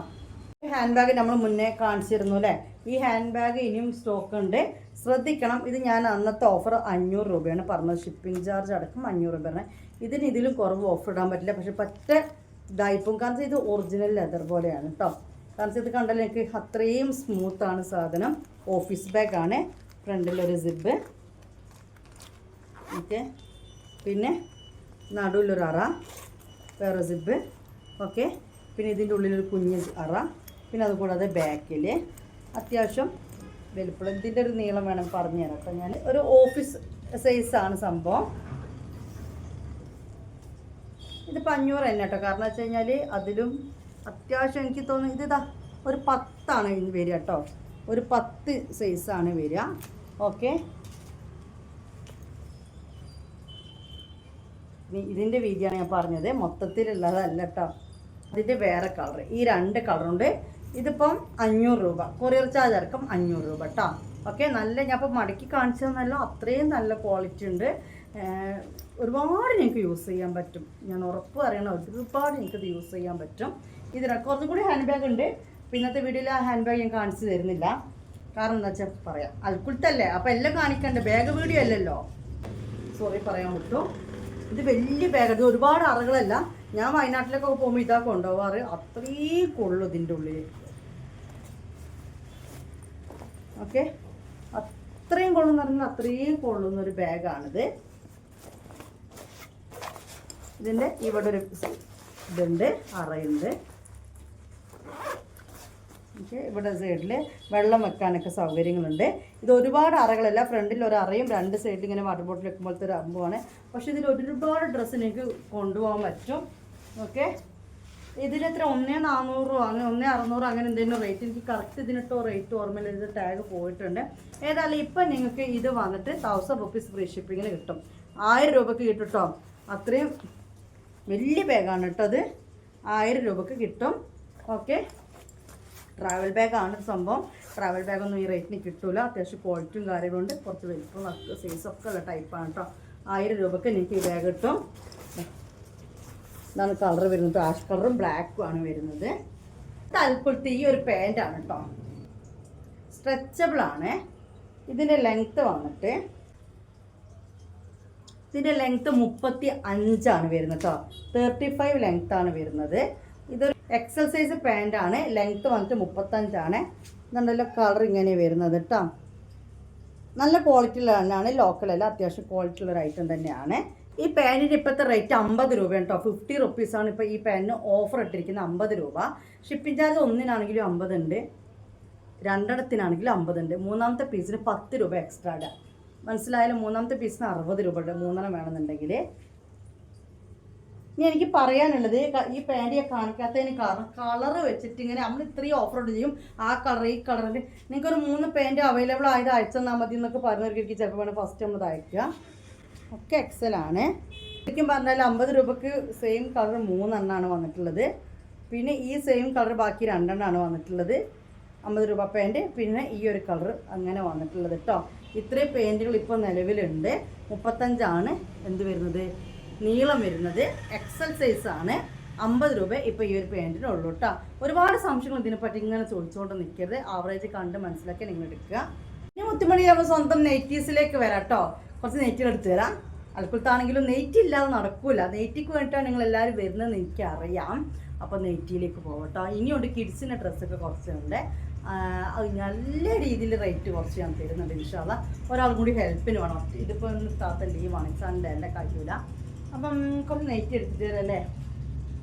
ഹാൻഡ് ബാഗ് നമ്മൾ മുന്നേ കാണിച്ചിരുന്നു അല്ലേ. ഈ ഹാൻഡ് ബാഗ് ഇനിയും സ്റ്റോക്ക് ഉണ്ട്. ശ്രദ്ധിക്കണം. ഇത് ഞാൻ അന്നത്തെ ഓഫർ 500 രൂപയാണ് പറഞ്ഞത്, ഷിപ്പിംഗ് ചാർജ് അടക്കം 500 രൂപയാണ്. ഇതിലും കുറവ് ഓഫർ ഇടാൻ പറ്റില്ല. പക്ഷെ പറ്റ ഇതായിപ്പം, കാരണം ഇത് ഒറിജിനൽ ലെതർ പോലെയാണ് കേട്ടോ. കാരണം ഇത് കണ്ടാൽ എനിക്ക് അത്രയും സ്മൂത്താണ് സാധനം. ഓഫീസ് ബാഗാണ്. ഫ്രണ്ടിലൊരു സിബ്, ഓക്കെ. പിന്നെ നടുവിലൊരു അറ, വേറെ സിബ്, ഓക്കെ. പിന്നെ ഇതിൻ്റെ ഉള്ളിലൊരു കുഞ്ഞ് അറ. പിന്നെ അതുകൂടാതെ ബാക്കിൽ അത്യാവശ്യം വലിപ്പം, ഇതിൻ്റെ ഒരു നീളം വേണം പറഞ്ഞു തരാം കേട്ടോ. ഞാൻ ഒരു ഓഫീസ് സൈസാണ് സംഭവം. ഇതിപ്പോൾ 500 തന്നെ കേട്ടോ. കാരണം വെച്ച് കഴിഞ്ഞാൽ അതിലും അത്യാവശ്യം എനിക്ക് തോന്നുന്നു ഇതാ ഒരു 10 വരിക കേട്ടോ. ഒരു 10 സൈസാണ് വരിക, ഓക്കെ. ഇതിൻ്റെ വീതിയാണ് ഞാൻ പറഞ്ഞത്, മൊത്തത്തിലുള്ളതല്ല കേട്ടോ. ഇതിൻ്റെ വേറെ കളർ, ഈ 2 കളറുണ്ട്. ഇതിപ്പം 500 രൂപ, കൊറിയർ ചാർജ് അടക്കം 500 രൂപ കേട്ടോ, ഓക്കെ. നല്ല ഞാൻ ഇപ്പോൾ മടക്കി കാണിച്ചു തന്നല്ലോ, അത്രയും നല്ല ക്വാളിറ്റി ഉണ്ട്. ഒരുപാട് നിങ്ങൾക്ക് യൂസ് ചെയ്യാൻ പറ്റും, ഞാൻ ഉറപ്പ് പറയണം. ഒരുപാട് നിങ്ങൾക്കിത് യൂസ് ചെയ്യാൻ പറ്റും. ഇതിനൊക്കെ കുറച്ചും കൂടി ഹാൻഡ് ബാഗ് ഉണ്ട്. പിന്നത്തെ വീഡിയോയിൽ ആ ഹാൻഡ് ബാഗ് ഞാൻ കാണിച്ചു തരുന്നില്ല, കാരണം എന്താ വെച്ചാൽ പറയാം, അൽക്കുലത്തല്ലേ, അപ്പോൾ എല്ലാം കാണിക്കണ്ടേ, ബാഗ് വീഡിയോ അല്ലല്ലോ, സോറി പറയാൻ പറ്റും. ഇത് വലിയ ബാഗ്, ഇത് ഒരുപാട് അറകളല്ല. ഞാൻ വയനാട്ടിലൊക്കെ പോകുമ്പോൾ ഇതാ കൊണ്ടുപോകാറ്. അത്രയും കൊള്ളു ഇതിൻ്റെ ഉള്ളിൽ, ഓക്കെ. അത്രയും കൊള്ളുന്ന പറഞ്ഞാൽ അത്രയും കൊള്ളുന്നൊരു ബാഗാണിത്. ഇതിൻ്റെ ഇവിടെ ഒരു ഇതുണ്ട്, അറയുണ്ട്, ഓക്കെ. ഇവിടെ സൈഡിൽ വെള്ളം വെക്കാനൊക്കെ സൗകര്യങ്ങളുണ്ട്. ഇത് ഒരുപാട് അറകളല്ല, ഫ്രണ്ടിൽ ഒരു അറയും 2 സൈഡിൽ ഇങ്ങനെ വാട്ടർ ബോട്ടിൽ വെക്കുമ്പോഴത്തെ ഒരു അമ്പുമാണ്. പക്ഷേ ഇതിൽ ഒരുപാട് ഡ്രസ്സ് നിങ്ങൾക്ക് കൊണ്ടുപോകാൻ പറ്റും, ഓക്കെ. ഇതിനെത്ര 1400 അങ്ങനെ 1600 അങ്ങനെ എന്തെങ്കിലും റേറ്റ്, എനിക്ക് കറക്റ്റ് ഇതിനിട്ടോ റേറ്റ് ഓർമ്മയില്ല, ഇത് ടാഗ് പോയിട്ടുണ്ട്. ഏതായാലും ഇപ്പം നിങ്ങൾക്ക് ഇത് വന്നിട്ട് 1000 റുപ്പീസ് ഫ്രീ ഷിപ്പിങ്ങിന് കിട്ടും. 1000 രൂപയ്ക്ക് കിട്ടും കേട്ടോ. അത്രയും വലിയ ബാഗാണ് കേട്ടോ അത്, 1000 രൂപയ്ക്ക് കിട്ടും, ഓക്കെ. ട്രാവൽ ബാഗാണ് സംഭവം. ട്രാവൽ ബാഗൊന്നും ഈ റേറ്റിന് കിട്ടില്ല. അത്യാവശ്യം ക്വാളിറ്റിയും കാര്യങ്ങളുണ്ട്, കുറച്ച് വലിപ്പം സൈസൊക്കെ ഉള്ള ടൈപ്പാണ് കേട്ടോ. 1000 രൂപയ്ക്ക് എനിക്ക് ഈ ബാഗ് കിട്ടും. ഇതാണ് കളർ വരുന്നത്, ആഷ് കളറും ബ്ലാക്കും ആണ് വരുന്നത്. തൽക്കുലത്തെ ഈ ഒരു പാൻറ്റാണ് കേട്ടോ, സ്ട്രെച്ചബിളാണ്. ഇതിൻ്റെ ലെങ്ത്ത് വന്നിട്ട് ഇതിൻ്റെ ലെങ്ത്ത് 35 വരുന്നത് കേട്ടോ. 35 ലെങ്ത്താണ് വരുന്നത്. ഇതൊരു എക്സൽ സൈസ് പാൻറ്റാണ്. ലെങ്ത്ത് വന്നിട്ട് 35. ഇതുണ്ടല്ലോ കളർ ഇങ്ങനെ വരുന്നത് കേട്ടോ. നല്ല ക്വാളിറ്റിയിലാണ്, ലോക്കലല്ല, അത്യാവശ്യം ക്വാളിറ്റിയുള്ള ഒരു ഐറ്റം തന്നെയാണ്. ഈ പാൻറ്റിന് ഇപ്പോഴത്തെ റേറ്റ് 50 രൂപയാണ് കേട്ടോ. 50 റുപ്പീസാണ് ഇപ്പോൾ ഈ പാൻറ്റിന് ഓഫർ ഇട്ടിരിക്കുന്നത്, 50 രൂപ. ഷിപ്പിംഗ് ചാർജ് ഒന്നിനാണെങ്കിലും 50 ഉണ്ട്, രണ്ടെണ്ണത്തിനാണെങ്കിലും 50 ഉണ്ട്. മൂന്നാമത്തെ പീസിന് 10 രൂപ എക്സ്ട്രാ ഇടാം, മനസ്സിലായാലും. മൂന്നാമത്തെ പീസിന് 60 രൂപ ഉണ്ട്, 3 വേണമെന്നുണ്ടെങ്കിൽ. ഇനി എനിക്ക് പറയാനുള്ളത്, ഈ പാൻറ്റ് കാണിക്കാത്തതിന് കാരണം കളറ് വെച്ചിട്ട് ഇങ്ങനെ നമ്മൾ ഇത്രയും ഓഫർ ഇട്ട് ചെയ്യും. ആ കളർ ഈ കളറിൻ്റെ നിങ്ങൾക്കൊരു 3 പാൻറ്റ് അവൈലബിൾ ആയത് അയച്ചെന്നാൽ മതി എന്നൊക്കെ പറഞ്ഞവർക്ക് ചിലപ്പോൾ വേണം ഫസ്റ്റ് നമ്മൾ അയക്കുക. ഒക്കെ എക്സലാണ്. ശരിക്കും പറഞ്ഞാൽ 50 രൂപയ്ക്ക് സെയിം കളർ 3 എണ്ണമാണ് വന്നിട്ടുള്ളത്. പിന്നെ ഈ സെയിം കളർ ബാക്കി 2 എണ്ണമാണ് വന്നിട്ടുള്ളത്. 50 രൂപ പാൻറ്റ്, പിന്നെ ഈ ഒരു കളർ അങ്ങനെ വന്നിട്ടുള്ളത് കേട്ടോ. ഇത്രയും പാൻറ്റുകൾ ഇപ്പോൾ നിലവിലുണ്ട്. 35 എന്ത് വരുന്നത്, നീളം വരുന്നത്. എക്സൽ സൈസാണ്. 50 രൂപ ഇപ്പോൾ ഈ ഒരു പാൻറ്റിനുള്ളൂ കേട്ടോ. ഒരുപാട് സംശയങ്ങൾ ഇതിനെപ്പറ്റി ഇങ്ങനെ ചോദിച്ചുകൊണ്ട് നിൽക്കരുത്. ആവറേജ് കണ്ട് മനസ്സിലാക്കി നിങ്ങൾ എടുക്കുക. ഇനി മുത്തുമണിയാകുമ്പോൾ സ്വന്തം നെയ്റ്റീസിലേക്ക് വരാം കേട്ടോ. കുറച്ച് നെയ്റ്റികൾ എടുത്ത് തരാം. അൽക്കുലത്താണെങ്കിലും നെയ്റ്റി ഇല്ലാതെ നടക്കൂല. നെയ്റ്റിക്ക് വേണ്ടിയിട്ടാണ് നിങ്ങൾ എല്ലാവരും വരുന്നതെന്ന് എനിക്കറിയാം. അപ്പോൾ നെയ്റ്റിയിലേക്ക് പോകട്ടോ. ഇനിയുണ്ട് കിഡ്സിൻ്റെ ഡ്രസ്സൊക്കെ കുറച്ചുണ്ട്. നല്ല രീതിയിൽ റേറ്റ് കുറച്ച് ഞാൻ തരുന്നുണ്ട് ഇൻഷാ അല്ലാഹ്. ഒരാളും കൂടി ഹെൽപ്പിന് വേണം. ഇതിപ്പോൾ താത്ത ലീവാണ്, സൺഡേ എൻ്റെ കഴിയൂല. അപ്പം കുറച്ച് നെയ്റ്റ് എടുത്തിട്ട് തരാം അല്ലേ.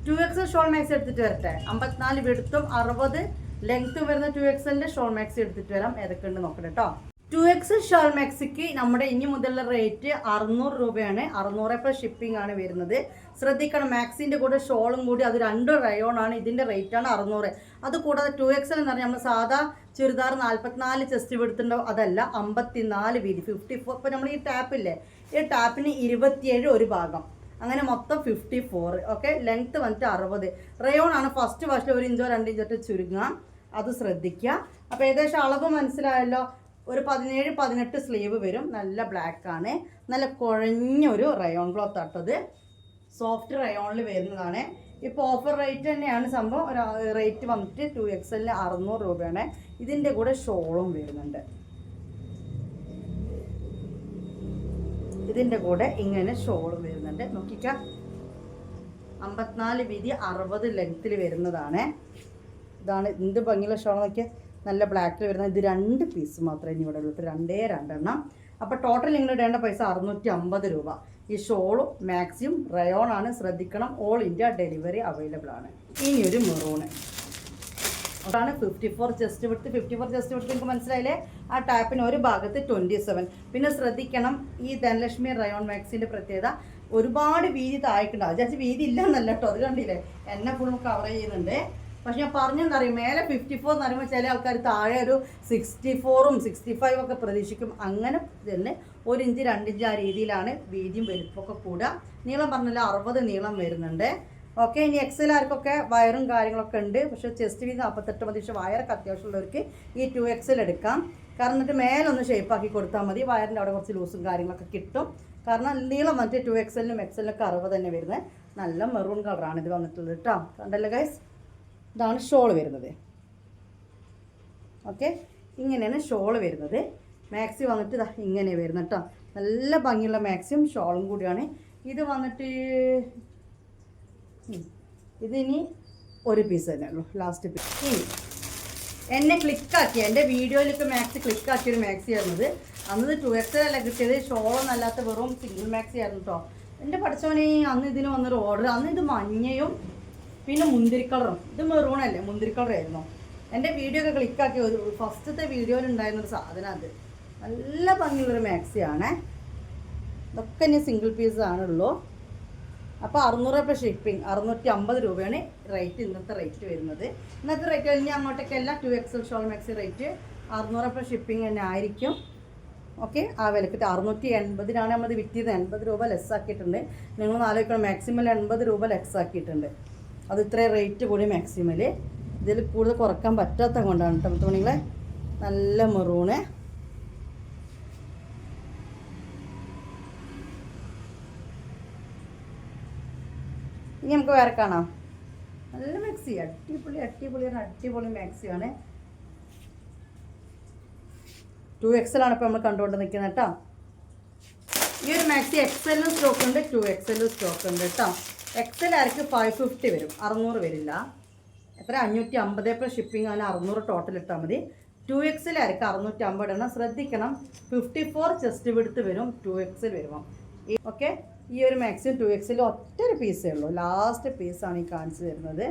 2XL ഷോൾ മാക്സ് എടുത്തിട്ട് വരട്ടെ. 54 വെടുത്തും 60 ലെങ്ത്തും വരുന്ന 2XLൻ്റെ ഷോൾ മാക്സ് എടുത്തിട്ട് വരാം. ഏതൊക്കെ ഉണ്ട് നോക്കട്ടെ കേട്ടോ. 2XL ഷോൾ മാക്സിക്ക് നമ്മുടെ ഇനി മുതലുള്ള റേറ്റ് 600 രൂപയാണ്. 600 ഷിപ്പിംഗ് ആണ് വരുന്നത്. ശ്രദ്ധിക്കണം, മാക്സിൻ്റെ കൂടെ ഷോളും കൂടി അത് 2 റയോൺ ആണ്. ഇതിൻ്റെ റേറ്റാണ് 600. അതുകൂടാതെ 2XL എന്ന് പറഞ്ഞാൽ നമ്മൾ സാധാ ചുരിദാർ 44 ചെസ്റ്റ് എടുത്തിട്ടുണ്ടാവും, അതല്ല 54 വീതി 54. ഇപ്പോൾ നമ്മൾ ഈ ടാപ്പില്ലേ, ഈ ടാപ്പിന് 27 ഒരു ഭാഗം, അങ്ങനെ മൊത്തം 54. ഓക്കെ. ലെങ്ത്ത് വന്നിട്ട് 60. റയോൺ ആണ്. ഫസ്റ്റ് വാഷിൽ 1 ഇഞ്ചോ 2 ഇഞ്ചോ ചുരുങ്ങാം, അത് ശ്രദ്ധിക്കുക. അപ്പോൾ ഏകദേശം അളവ് മനസ്സിലായല്ലോ. ഒരു 17-18 സ്ലീവ് വരും. നല്ല ബ്ലാക്കാണ്, നല്ല കുഴഞ്ഞൊരു റയോൺ ക്ലോത്ത് ആട്ടത്. സോഫ്റ്റ് റയോണിൽ വരുന്നതാണ്. ഇപ്പോൾ ഓഫർ റേറ്റ് തന്നെയാണ് സംഭവം. ഒരു റേറ്റ് വന്നിട്ട് 2XL 600 രൂപയാണ്. ഇതിൻ്റെ കൂടെ ഷോളും വരുന്നുണ്ട്. ഇതിൻ്റെ കൂടെ ഇങ്ങനെ ഷോളും വരുന്നുണ്ട്. നോക്കിക്കാം, 54 വീതി 60 ലെങ്ത്തിൽ വരുന്നതാണ്. ഇതാണ് എന്ത് ഭംഗിയുള്ള ഷോൾ നോക്കിയാൽ, നല്ല ബ്ലാക്കിൽ വരുന്നത്. ഇത് 2 പീസ് മാത്രമേ ഇനി ഇവിടെ ഉള്ളൂ, 2 അപ്പോൾ ടോട്ടൽ നിങ്ങൾ ഇടേണ്ട പൈസ 650 രൂപ. ഈ ഷോളും മാക്സിയും റയോൺ ആണ്, ശ്രദ്ധിക്കണം. ഓൾ ഇന്ത്യ ഡെലിവറി അവൈലബിൾ ആണ്. ഇനിയൊരു മെറൂണ്, അതാണ് 54 ചെസ്റ്റ് വിഡ്ത്ത്. 54 ചെസ്റ്റ് വിഡ്ത്ത് നിങ്ങൾക്ക് മനസ്സിലായില്ലേ? ആ ടാപ്പിന് ഒരു ഭാഗത്ത് 27. പിന്നെ ശ്രദ്ധിക്കണം, ഈ ധനലക്ഷ്മി റയോൺ മാക്സിൻ്റെ പ്രത്യേകത ഒരുപാട് വീതി താഴേക്കുണ്ടാവും. ജസ്റ്റ് വീതി ഇല്ല എന്നല്ല കേട്ടോ, അത് കണ്ടില്ലേ, എന്നെ ഫുള്ളും കവർ ചെയ്യുന്നുണ്ട്. പക്ഷെ ഞാൻ പറഞ്ഞെന്നറിയും, മേലെ 54 എന്ന് പറയുമ്പോൾ ചില ആൾക്കാർ താഴെ ഒരു 64ഉം 65 ഒക്കെ പ്രതീക്ഷിക്കും. അങ്ങനെ തന്നെ 1 ഇഞ്ച് 2 ഇഞ്ച് ആ രീതിയിലാണ് വീതിയും വലുപ്പമൊക്കെ കൂടുക. നീളം പറഞ്ഞാൽ 60 നീളം വരുന്നുണ്ട്. ഓക്കെ, ഇനി എക്സൽ ആർക്കൊക്കെ വയറും കാര്യങ്ങളൊക്കെ ഉണ്ട്, പക്ഷേ ചെസ്റ്റ് വീതി 48 മതി. പക്ഷേ വയറൊക്കെ അത്യാവശ്യമുള്ളവർക്ക് ഈ 2XL എടുക്കാം. കാരണം എന്നിട്ട് മേലൊന്ന് ഷേപ്പാക്കി കൊടുത്താൽ മതി. വയറിൻ്റെ അവിടെ കുറച്ച് ലൂസും കാര്യങ്ങളൊക്കെ കിട്ടും. കാരണം നീളം വന്നിട്ട് 2XLനും XLനൊക്കെ 60 തന്നെ വരുന്നത്. നല്ല മെറൂൺ കളറാണ് ഇത് വന്നിട്ടുള്ളത് കേട്ടോ. കണ്ടല്ലോ ഗൈസ്, ഇതാണ് ഷോൾ വരുന്നത്. ഓക്കെ, ഇങ്ങനെയാണ് ഷോൾ വരുന്നത്. മാക്സി വന്നിട്ട് ഇതാ ഇങ്ങനെ വരുന്നത് കേട്ടോ. നല്ല ഭംഗിയുള്ള മാക്സിയും ഷോളും കൂടിയാണ്. ഇത് വന്നിട്ട് ഇതിനി ഒരു പീസ് തന്നെ ഉള്ളൂ, ലാസ്റ്റ് പീസ്. ഇനി എന്നെ ക്ലിക്കാക്കി, എൻ്റെ വീഡിയോയിലൊക്കെ മാക്സി ക്ലിക്കാക്കിയൊരു മാക്സി ആയിരുന്നത്. അന്നത് 2XL അല്ല കിട്ടിയത്, ഷോളൊന്നും അല്ലാത്ത വെറും സിംഗിൾ മാക്സി ആയിരുന്നു കേട്ടോ. എൻ്റെ പഠിച്ചവനെ അന്ന് ഇതിന് വന്നൊരു ഓർഡർ. അന്ന് ഇത് മഞ്ഞയും പിന്നെ മുന്തിരി കളറും, ഇത് മെറൂണല്ലേ, മുന്തിരി കളറായിരുന്നു. എൻ്റെ വീഡിയോ ഒക്കെ ക്ലിക്കാക്കി ഒരു ഫസ്റ്റത്തെ വീഡിയോയിൽ ഉണ്ടായിരുന്നൊരു സാധനം. അത് നല്ല ഭംഗിയുള്ളൊരു മാക്സിയാണ്. ഇതൊക്കെ ഇനി സിംഗിൾ പീസ് ആണുള്ളൂ. അപ്പോൾ 600 രൂപ ഷിപ്പിംഗ്, 650 രൂപയാണ് റേറ്റ്, ഇന്നത്തെ റേറ്റ് വരുന്നത്. ഇന്നത്തെ റേറ്റ് കഴിഞ്ഞാൽ അങ്ങോട്ടേക്കല്ല 2XL ഷോൾ മാക്സി റേറ്റ് 600 രൂപ ഷിപ്പിംഗ് തന്നെ ആയിരിക്കും. ഓക്കെ, ആ വിലക്ക് 680 നമ്മൾ വിറ്റിയത്. 80 രൂപ ലെസ് ആക്കിയിട്ടുണ്ട്. നിങ്ങൾ ആലോചിക്കണം, മാക്സിമം 80 രൂപ ലെസ് ആക്കിയിട്ടുണ്ട്. അത് ഇത്രയും റേറ്റ് കൂടി മാക്സിമൽ. ഇതിൽ കൂടുതൽ കുറക്കാൻ പറ്റാത്ത കൊണ്ടാണ് കേട്ടോ മുത്തുമണികളെ. നല്ല മെറൂണ്, ഇനി നമുക്ക് വേറെ കാണാം. നല്ല മാക്സി, അടിപൊളി മാക്സിയാണ്. 2XL ആണ് ഇപ്പോൾ നമ്മൾ കണ്ടുകൊണ്ട് നിൽക്കുന്നത് കേട്ടോ. ഈ ഒരു മാക്സി XLനും സ്റ്റോക്ക് ഉണ്ട്, 2XLനും സ്റ്റോക്ക് ഉണ്ട് കേട്ടോ. XL ആർക്ക് 550 വരും, 600 വരില്ല. എത്ര 550 ഇപ്പോൾ ഷിപ്പിംഗ് ആണ്, 600 ടോട്ടൽ ഇട്ടാൽ മതി. 2XL ആർക്ക് 650 ഇടണം. ശ്രദ്ധിക്കണം, 54 ചെസ്റ്റ് വിഡ്ത്ത് വരും 2XL വരുമ്പോൾ. ഓക്കെ, ഈ ഒരു മാക്സിമം 2XL ഒറ്റൊരു പീസേ ഉള്ളൂ, ലാസ്റ്റ് പീസാണ് ഈ കാണിച്ചു തരുന്നത്.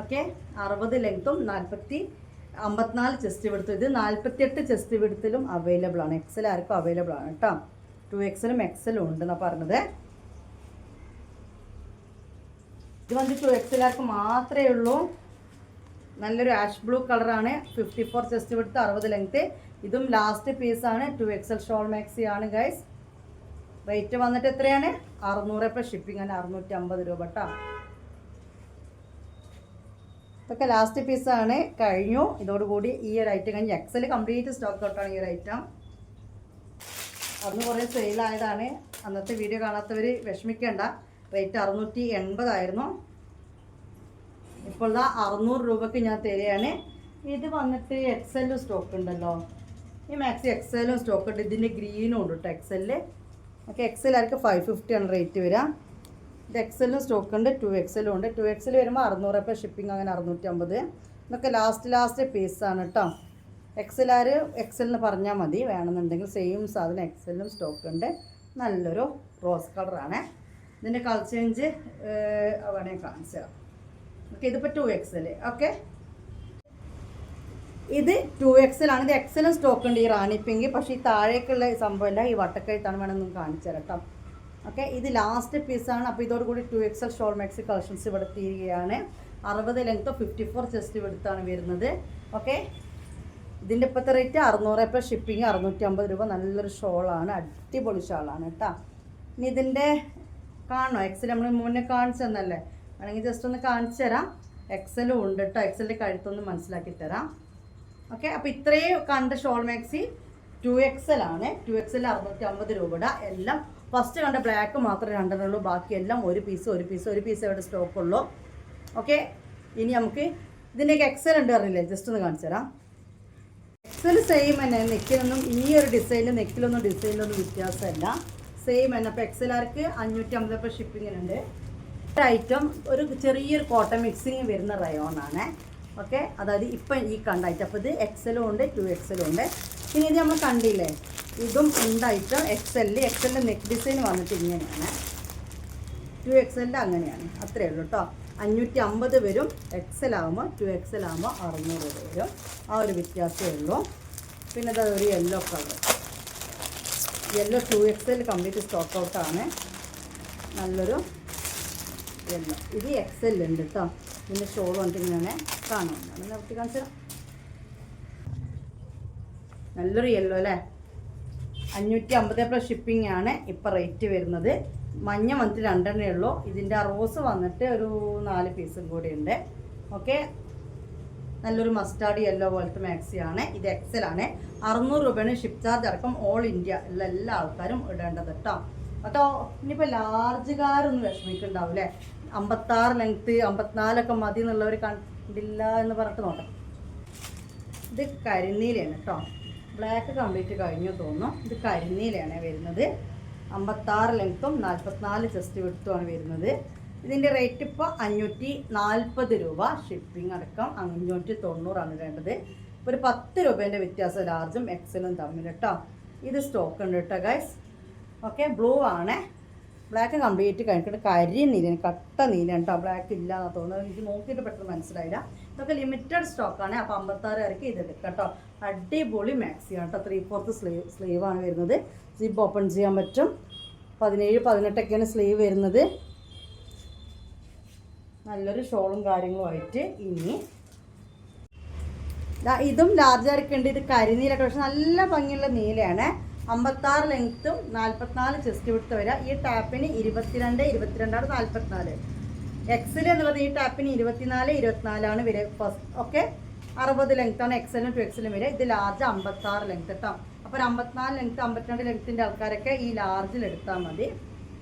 ഓക്കെ, 60 ലെങ്ത്തും 54 ചെസ്റ്റ് വിഡ്ത്തും. ഇത് 48 ചെസ്റ്റ് വിഡ്ത്തിലും അവൈലബിൾ ആണ്. XL ആർക്കും അവൈലബിൾ ആണ് കേട്ടോ. 2XLും XLും ഉണ്ടെന്നാണ് പറഞ്ഞത്. ഇത് വന്നിട്ട് 2XL ആർക്ക് മാത്രമേ ഉള്ളൂ. നല്ലൊരു ആഷ് ബ്ലൂ കളറാണ്. 54 ചെസ്റ്റ് വിഡ്ത്ത്, 60 ലെങ്ത്ത്. ഇതും ലാസ്റ്റ് പീസാണ്. 2XL ഷോൾ മാക്സി ആണ് ഗൈസ്. റേറ്റ് വന്നിട്ട് എത്രയാണ്? 600 ഇപ്പോൾ ഷിപ്പിംഗ് ആണ്, 650 രൂപ കേട്ടോ. ഇതൊക്കെ ലാസ്റ്റ് പീസാണ്, കഴിഞ്ഞു. ഇതോടുകൂടി ഈ ഒരു ഐറ്റം കഴിഞ്ഞ് XL കംപ്ലീറ്റ് സ്റ്റോക്ക് ഔട്ടാണ് ഈ ഒരു ഐറ്റം. അന്ന് കുറേ സെയിലായതാണ്. അന്നത്തെ വീഡിയോ കാണാത്തവർ വിഷമിക്കേണ്ട. റേറ്റ് 680 ആയിരുന്നു. ഇപ്പോൾ 600 രൂപയ്ക്ക് ഞാൻ തരികയാണ്. ഇത് വന്നിട്ട് XL സ്റ്റോക്ക് ഉണ്ടല്ലോ, ഈ മാക്സി XLും സ്റ്റോക്ക് ഉണ്ട്. ഇതിൻ്റെ ഗ്രീനും ഉണ്ട് കേട്ടോ XL. ഓക്കെ, XL ആർക്ക് 550 ആണ് റേറ്റ് വരിക. ഇത് XLും സ്റ്റോക്ക് ഉണ്ട്, 2XLും ഉണ്ട്. 2XL വരുമ്പോൾ 600 രൂപ ഷിപ്പിംഗ്, അങ്ങനെ 650. ഇതൊക്കെ ലാസ്റ്റ് പീസാണ് കേട്ടോ. XL എന്ന് പറഞ്ഞാൽ മതി, വേണമെന്നുണ്ടെങ്കിൽ സെയിം സാധനം XLും സ്റ്റോക്ക് ഉണ്ട്. നല്ലൊരു റോസ് കളറാണ്. ഇതിൻ്റെ കളർ ചേഞ്ച് വേണമെങ്കിൽ കാണിച്ചു തരാം. ഓക്കെ, ഇതിപ്പോൾ 2XL. ഓക്കെ, ഇത് 2XL ആണ്. ഇത് XLും സ്റ്റോക്ക് ഉണ്ട്, ഈ റാണി പിങ്ക്. പക്ഷേ ഈ താഴേക്കുള്ള സംഭവമല്ല, ഈ വട്ടക്കഴുത്താണ്, വേണമെന്ന് കാണിച്ചു തരാം കേട്ടോ. ഓക്കെ, ഇത് ലാസ്റ്റ് പീസാണ്. അപ്പോൾ ഇതോടുകൂടി 2XL ഷോൾ മാക്സി കളക്ഷൻസ് ഇവിടെ തീരുകയാണ്. 60 ലെങ്ത്തോ 54 ചെസ്റ്റ് വിഡ്ത്താണ് വരുന്നത്. ഓക്കെ, ഇതിൻ്റെ ഇപ്പോഴത്തെ റേറ്റ് 600 ഇപ്പോൾ ഷിപ്പിംഗ്, 650 രൂപ. നല്ലൊരു ഷോളാണ്, അടിപൊളി ഷോളാണ് കേട്ടോ. ഇനി ഇതിൻ്റെ കാണണോ? XL നമ്മൾ മുന്നേ കാണിച്ചു തന്നല്ലേ, വേണമെങ്കിൽ ജസ്റ്റ് ഒന്ന് കാണിച്ചു തരാം. XLും ഉണ്ട് കേട്ടോ. XLൻ്റെ കഴുത്തൊന്ന് മനസ്സിലാക്കി തരാം. ഓക്കെ, അപ്പോൾ ഇത്രയും കണ്ട ഷോൾ മാക്സി 2XL ആണ്. 2XL 650 രൂപയുടെ. എല്ലാം ഫസ്റ്റ് കണ്ട ബ്ലാക്ക് മാത്രമേ രണ്ടെണ്ണുള്ളൂ, ബാക്കിയെല്ലാം ഒരു പീസ് ഇവിടെ സ്റ്റോക്കുള്ളൂ. ഓക്കെ, ഇനി നമുക്ക് ഇതിൻ്റെയൊക്കെ XL ഉണ്ട് അറിയില്ലേ, ജസ്റ്റ് ഒന്ന് കാണിച്ചു തരാം. എക്സൽ സെയിം തന്നെ, നെക്കിലൊന്നും ഈ ഒരു ഡിസൈനിൽ ഡിസൈനിലൊന്നും വ്യത്യാസമല്ല, സെയിം തന്നെ. അപ്പോൾ എക്സലാർക്ക് 550 ഷിപ്പിങ്ങിനുണ്ട്. ഒരു ഐറ്റം ഒരു ചെറിയൊരു കോട്ടൺ മിക്സിങ് വരുന്ന റയോണാണ്. ഓക്കെ, അതായത് ഇപ്പം ഈ കണ്ട ഐറ്റം. അപ്പോൾ ഇത് എക്സലും ഉണ്ട് 2XL ഉണ്ട്. പിന്നെ ഇത് നമ്മൾ കണ്ടില്ലേ, ഇതും ഉണ്ട് ഐറ്റം എക്സലിൻ്റെ നെക്ക് ഡിസൈൻ വന്നിട്ട് ഇങ്ങനെയാണ്. 2XL അങ്ങനെയാണ്, അത്രയേ ഉള്ളൂ കേട്ടോ. 550 വരും. എക്സൽ ആകുമ്പോൾ 2XL ആകുമ്പോൾ 600 വരും. ആ ഒരു വ്യത്യാസമേ ഉള്ളൂ. പിന്നെ അത് ഒരു yellow colour, yellow 2XL complete stock ഔട്ടാണ്. നല്ലൊരു യെല്ലോ. ഇത് XL ഉണ്ട് കേട്ടോ. ഇതിൻ്റെ ഷോൾ വന്നിട്ട് ഇങ്ങനെ കാണാം. നിർത്തി കാണിച്ചാൽ നല്ലൊരു യെല്ലോ അല്ലേ. 550 ഷിപ്പിംഗ് ആണ് ഇപ്പോൾ റേറ്റ് വരുന്നത്. മഞ്ഞ വന്നിട്ട് 2 ഉള്ളൂ. ഇതിൻ്റെ റോസ് വന്നിട്ട് ഒരു 4 പീസും കൂടി ഉണ്ട്. ഓക്കെ, നല്ലൊരു മസ്റ്റാർഡ് യെല്ലോ പോലത്തെ മാക്സിയാണ്. ഇത് XL ആണ്. 600 രൂപയാണ് ഷിപ്പ് ചാർജ് അടക്കം. ഓൾ ഇന്ത്യ ഉള്ള എല്ലാ ആൾക്കാരും ഇടേണ്ടത് കേട്ടോ. അപ്പോൾ ഇനിയിപ്പോൾ ലാർജുകാരൊന്നും വിഷമിക്കുന്നുണ്ടാവും അല്ലേ. 56 ലെങ്ത്ത് 54 മതി എന്നുള്ളവർ കണ്ടില്ല എന്ന് പറഞ്ഞിട്ട് നോക്കാം. ഇത് കരിനീലയാണ് കേട്ടോ. ബ്ലാക്ക് കംപ്ലീറ്റ് കഴിഞ്ഞു തോന്നുന്നു. ഇത് കരിനീലയാണ് വരുന്നത്. 56 ലെങ്ത്തും 44 ചെസ്റ്റ് വിട്ടുമാണ് വരുന്നത്. ഇതിൻ്റെ റേറ്റ് ഇപ്പോൾ 540 രൂപ. ഷിപ്പിംഗ് അടക്കം 590 വേണ്ടത്. ഇപ്പോൾ ഒരു 10 രൂപേൻ്റെ വ്യത്യാസം ലാർജും എക്സലും തമ്മിൽ കേട്ടോ. ഇത് സ്റ്റോക്ക് ഉണ്ട് കേട്ടോ ഗൈസ്. ഓക്കെ, ബ്ലൂ ആണ്. ബ്ലാക്ക് കംപ്ലീറ്റ് കഴിഞ്ഞിട്ട് കരി നീലാണ്, കട്ട നീലാണ് കേട്ടോ. ബ്ലാക്ക് ഇല്ല എന്ന് തോന്നുന്നത്. എനിക്ക് നോക്കിയിട്ട് പെട്ടെന്ന് മനസ്സിലായില്ല. ഇതൊക്കെ ലിമിറ്റഡ് സ്റ്റോക്കാണ്. അപ്പോൾ 56 വരയ്ക്ക് ഇത് എടുക്കാം കേട്ടോ. അടിപൊളി മാക്സിയാണ് കേട്ടോ. 3/4 സ്ലീവാണ് വരുന്നത്. സിബ് ഓപ്പൺ ചെയ്യാൻ പറ്റും. 17, 18ഒക്കെയാണ് സ്ലീവ് വരുന്നത്. നല്ലൊരു ഷോളും കാര്യങ്ങളുമായിട്ട്. ഇനി ഇതും ലാർജ് ആയിരിക്കുന്നുണ്ട്. ഇത് കരിനീലൊക്കെ, പക്ഷെ നല്ല ഭംഗിയുള്ള നീലയാണ്. 56 ലെങ്ത്തും 44 ചെസ്റ്റ് വിട്ട് വരിക. ഈ ടാപ്പിന് 22, 22 44. എക്സൽ എന്ന് പറഞ്ഞാൽ ഈ ടാപ്പിന് 24, 24 വരെ ഫസ്റ്റ്. ഓക്കെ, 60 ലെങ്ത്താണ് എക്സലും 2XL വരെ. ഇത് ലാർജ് 56 ലെങ്ത്ത് കേട്ടോ. അപ്പോൾ 54 ലെങ്ത്ത് 52 ലെങ്ത്തിൻ്റെ ആൾക്കാരൊക്കെ ഈ ലാർജിൽ എടുത്താൽ മതി.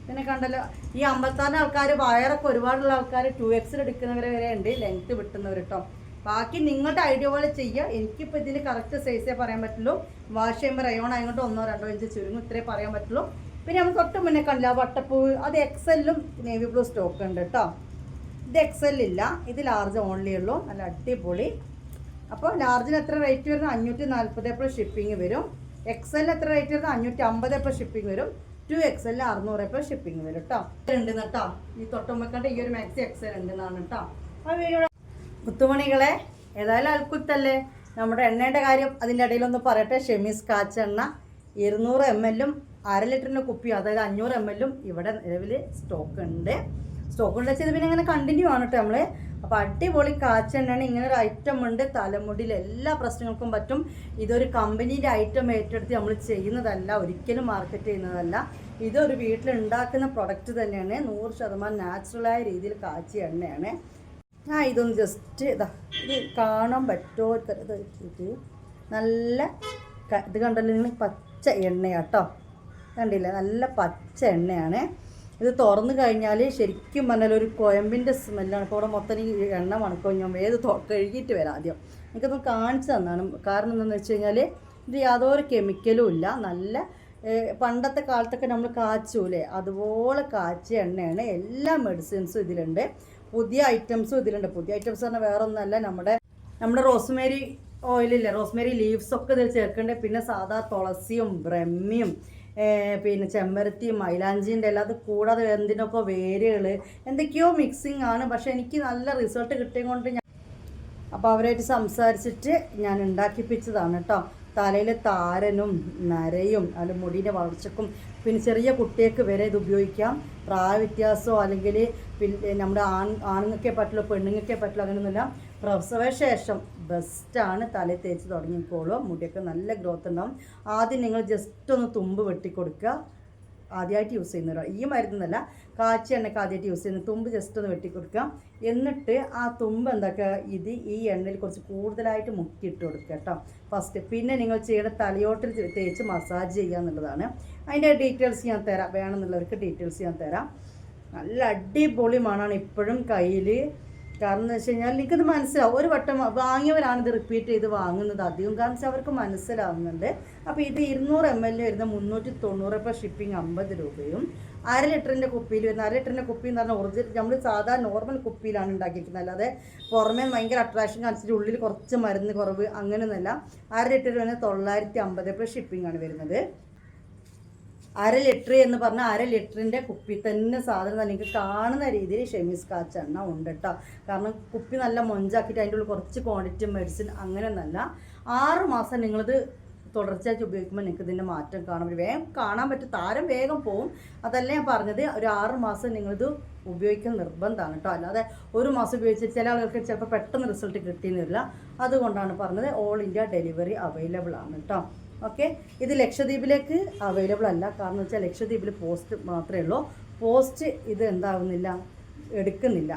പിന്നെ കണ്ടല്ലോ, ഈ 56 ആൾക്കാർ വയറൊക്കെ ഒരുപാടുള്ള ആൾക്കാർ 2XL എടുക്കുന്നവരെ വരെ ഉണ്ട്, ലെങ്ത്ത് വിട്ടുന്നവർ കേട്ടോ. ബാക്കി നിങ്ങളുടെ ഐഡിയ പോലെ ചെയ്യുക. എനിക്കിപ്പോൾ ഇതിൽ കറക്റ്റ് സൈസേ പറയാൻ പറ്റുള്ളൂ. വാഷ് ചെയ്യുമ്പോൾ റയോൺ ആയതുകൊണ്ട് 1-2 ഇഞ്ച് ചുരുങ്ങും, ഇത്രേ പറയാൻ പറ്റുള്ളൂ. പിന്നെ നമ്മൾ തൊട്ട് മുന്നേ കണ്ടില്ല വട്ടപ്പൂവ്, അത് XLലും നേവി ബ്ലൂ സ്റ്റോക്ക് ഉണ്ട് കേട്ടോ. ഇത് XL ഇല്ല, ഇത് ലാർജ് ഓൺലി ഉള്ളൂ. നല്ല അടിപൊളി. അപ്പോൾ ലാർജിന് എത്ര റേറ്റ് വരുന്നത്? 540 ഷിപ്പിംഗ് വരും. XL എത്ര റേറ്റ് വരുന്നത്? 550 ഷിപ്പിംഗ് വരും. 2XL 600 ഷിപ്പിംഗ് വരും കേട്ടോ. ഉണ്ട് കേട്ടോ. ഈ തൊട്ടുമ്പക്കണ്ട ഈ ഒരു മാക്സി XL ഉണ്ടെന്നാണ് കേട്ടോ. ആ വീഡിയോ മുത്തുമണികളെ, ഏതായാലും അൽക്കുത്തല്ലേ. നമ്മുടെ എണ്ണയുടെ കാര്യം അതിൻ്റെ ഇടയിലൊന്ന് പറയട്ടെ. ഷെമീസ് കാച്ച് എണ്ണ 200 ml 1/2 ലിറ്ററിൻ്റെ കുപ്പി, അതായത് 500 ml ഇവിടെ നിലവിൽ സ്റ്റോക്ക് ഉണ്ട്. സ്റ്റോക്ക് ഉണ്ട് വെച്ചാൽ പിന്നെ അങ്ങനെ കണ്ടിന്യൂ ആണ് കേട്ടോ നമ്മൾ. അപ്പോൾ അടിപൊളി കാച്ചെണ്ണയാണ്. ഇങ്ങനെ ഒരു ഐറ്റം ഉണ്ട്. തലമുടിയിൽ എല്ലാ പ്രശ്നങ്ങൾക്കും പറ്റും. ഇതൊരു കമ്പനീൻ്റെ ഐറ്റം ഏറ്റെടുത്ത് നമ്മൾ ചെയ്യുന്നതല്ല, ഒരിക്കലും മാർക്കറ്റ് ചെയ്യുന്നതല്ല. ഇതൊരു വീട്ടിലുണ്ടാക്കുന്ന പ്രൊഡക്റ്റ് തന്നെയാണ്. 100% നാച്ചുറലായ രീതിയിൽ കാച്ചിയ എണ്ണയാണ്. ഞാൻ ഇതൊന്ന് ജസ്റ്റ് ഇത് കാണാൻ പറ്റുമോ ഇത് നല്ല ഇത് കണ്ടല്ലോ നിങ്ങൾ, പച്ച എണ്ണയാട്ടോ. കണ്ടില്ല, നല്ല പച്ച എണ്ണയാണ്. ഇത് തുറന്നു കഴിഞ്ഞാൽ ശരിക്കും പറഞ്ഞാൽ ഒരു കോയമ്പിൻ്റെ സ്മെല്ലാണ്. ഇപ്പോൾ ഇവിടെ മൊത്തം ഈ എണ്ണ മണക്കോ. ഞാൻ കഴുകിയിട്ട് വരാം ആദ്യം. എനിക്കൊന്ന് കാണിച്ചു തന്നാണ്. കാരണം എന്താണെന്ന് വെച്ച് കഴിഞ്ഞാൽ ഇത് യാതൊരു കെമിക്കലും ഇല്ല. നല്ല പണ്ടത്തെ കാലത്തൊക്കെ നമ്മൾ കാച്ചൂലേ, അതുപോലെ കാച്ചിയ എണ്ണയാണ്. എല്ലാ മെഡിസിൻസും ഇതിലുണ്ട്, പുതിയ ഐറ്റംസും ഇതിലുണ്ട്. പുതിയ ഐറ്റംസ് പറഞ്ഞാൽ വേറെ ഒന്നല്ല, നമ്മുടെ റോസ്മേരി ഓയിലില്ലേ, റോസ്മേരി ലീവ്സൊക്കെ ഇതിൽ ചേർക്കേണ്ടത്. പിന്നെ സാധാ തുളസിയും ബ്രഹ്മിയും പിന്നെ ചെമ്പരത്തിയും മൈലാഞ്ചിൻ്റെ എല്ലാം, അത് കൂടാതെ എന്തിനൊക്കെ വേരുകൾ എന്തൊക്കെയോ മിക്സിങ് ആണ്. പക്ഷേ എനിക്ക് നല്ല റിസൾട്ട് കിട്ടിയത് കൊണ്ട് അപ്പോൾ അവരായിട്ട് സംസാരിച്ചിട്ട് ഞാൻ ഉണ്ടാക്കിപ്പിച്ചതാണ് കേട്ടോ. തലയിൽ താരനും നരയും അല്ല മുടിയുടെ വളർച്ചക്കും പിന്നെ ചെറിയ കുട്ടികൾക്ക് വരെ ഇത് ഉപയോഗിക്കാം. പ്രായവ്യത്യാസമോ അല്ലെങ്കിൽ പിന്നെ നമ്മുടെ ആണുങ്ങൾക്കേ പറ്റുള്ളൂ പെണ്ണുങ്ങൾക്കേ പറ്റുള്ളൂ അങ്ങനെയൊന്നുമില്ല. പ്രസവശേഷം ബെസ്റ്റാണ്. തലയിൽ തേച്ച് തുടങ്ങിക്കോളും. മുടിയൊക്കെ നല്ല ഗ്രോത്ത് ഉണ്ടാവും. ആദ്യം നിങ്ങൾ ജസ്റ്റ് ഒന്ന് തുമ്പ് വെട്ടിക്കൊടുക്കുക. ആദ്യമായിട്ട് യൂസ് ചെയ്യുന്നവരോ ഈ മരുന്നല്ല, കാച്ചിയ എണ്ണയ്ക്ക് ആദ്യമായിട്ട് യൂസ് ചെയ്യുന്നത് തുമ്പ് ജസ്റ്റ് ഒന്ന് വെട്ടിക്കൊടുക്കുക. എന്നിട്ട് ആ തുമ്പ് എന്താക്കുക, ഈ എണ്ണയിൽ കുറച്ച് കൂടുതലായിട്ട് മുക്കിയിട്ട് കൊടുക്കുക കേട്ടോ ഫസ്റ്റ്. പിന്നെ നിങ്ങൾ ചെയ്യേണ്ട തലയോട്ടിൽ തേച്ച് മസാജ് ചെയ്യുക എന്നുള്ളതാണ്. അതിൻ്റെ ഡീറ്റെയിൽസ് ഞാൻ തരാം, വേണമെന്നുള്ളവർക്ക് ഡീറ്റെയിൽസ് ഞാൻ തരാം. നല്ല അടിപൊളി മണമാണ് ഇപ്പോഴും കയ്യിൽ. കാരണം എന്ന് വെച്ച് കഴിഞ്ഞാൽ എനിക്കത് മനസ്സിലാവും, ഒരു വട്ടം വാങ്ങിയവരാണ് ഇത് റിപ്പീറ്റ് ചെയ്ത് വാങ്ങുന്നത് അധികം, കാരണം വെച്ചാൽ അവർക്ക് മനസ്സിലാവുന്നുണ്ട്. അപ്പോൾ ഇത് 200 ml വരുന്ന 390, ഇപ്പോൾ ഷിപ്പിംഗ് 50 രൂപയും. 1/2 ലിറ്ററിൻ്റെ കുപ്പിയിൽ വരുന്ന, 1/2 ലിറ്ററിൻ്റെ കുപ്പി എന്ന് പറഞ്ഞാൽ ഒറിജിനൽ നമ്മൾ സാധാ നോർമൽ കുപ്പിയിലാണ് ഉണ്ടാക്കിയിരിക്കുന്നത്, അല്ലാതെ പുറമേ ഭയങ്കര അട്രാക്ഷൻ കാണിച്ചിട്ട് ഉള്ളിൽ കുറച്ച് മരുന്ന് കുറവ് അങ്ങനെയൊന്നുമല്ല. 1/2 ലിറ്റർ വരുന്നത് 950, ഇപ്പോൾ ഷിപ്പിംഗ് ആണ് വരുന്നത്. 1/2 ലിറ്റർ എന്ന് പറഞ്ഞാൽ 1/2 ലിറ്ററിൻ്റെ കുപ്പി തന്നെ സാധനം തന്നെ നിങ്ങൾക്ക് കാണുന്ന രീതിയിൽ ഷെമീസ് കാച്ച് എണ്ണ ഉണ്ട് കേട്ടോ. കാരണം കുപ്പി നല്ല മൊഞ്ചാക്കിയിട്ട് അതിൻ്റെ ഉള്ളിൽ കുറച്ച് ക്വാണ്ടിറ്റി മെഡിസിൻ അങ്ങനെയൊന്നല്ല. 6 മാസം നിങ്ങളിത് തുടർച്ചയായിട്ട് ഉപയോഗിക്കുമ്പോൾ നിങ്ങൾക്ക് ഇതിൻ്റെ മാറ്റം കാണാൻ വേഗം കാണാൻ പറ്റും, താരം വേഗം പോവും. അതല്ല ഞാൻ പറഞ്ഞത്, ഒരു 6 മാസം നിങ്ങളിത് ഉപയോഗിക്കാൻ നിർബന്ധമാണ് കേട്ടോ. അല്ലാതെ ഒരു മാസം ഉപയോഗിച്ച് ചില ആളുകൾക്ക് ചിലപ്പോൾ പെട്ടെന്ന് റിസൾട്ട് കിട്ടിയെന്ന് വരില്ല. അതുകൊണ്ടാണ് പറഞ്ഞത് ഓൾ ഇന്ത്യ ഡെലിവറി അവൈലബിൾ ആണ് കേട്ടോ. ഓക്കെ, ഇത് ലക്ഷദ്വീപിലേക്ക് അവൈലബിൾ അല്ല. കാരണം വെച്ചാൽ ലക്ഷദ്വീപിൽ പോസ്റ്റ് മാത്രമേ ഉള്ളൂ. പോസ്റ്റ് ഇത് എന്താവുന്നില്ല, എടുക്കുന്നില്ല,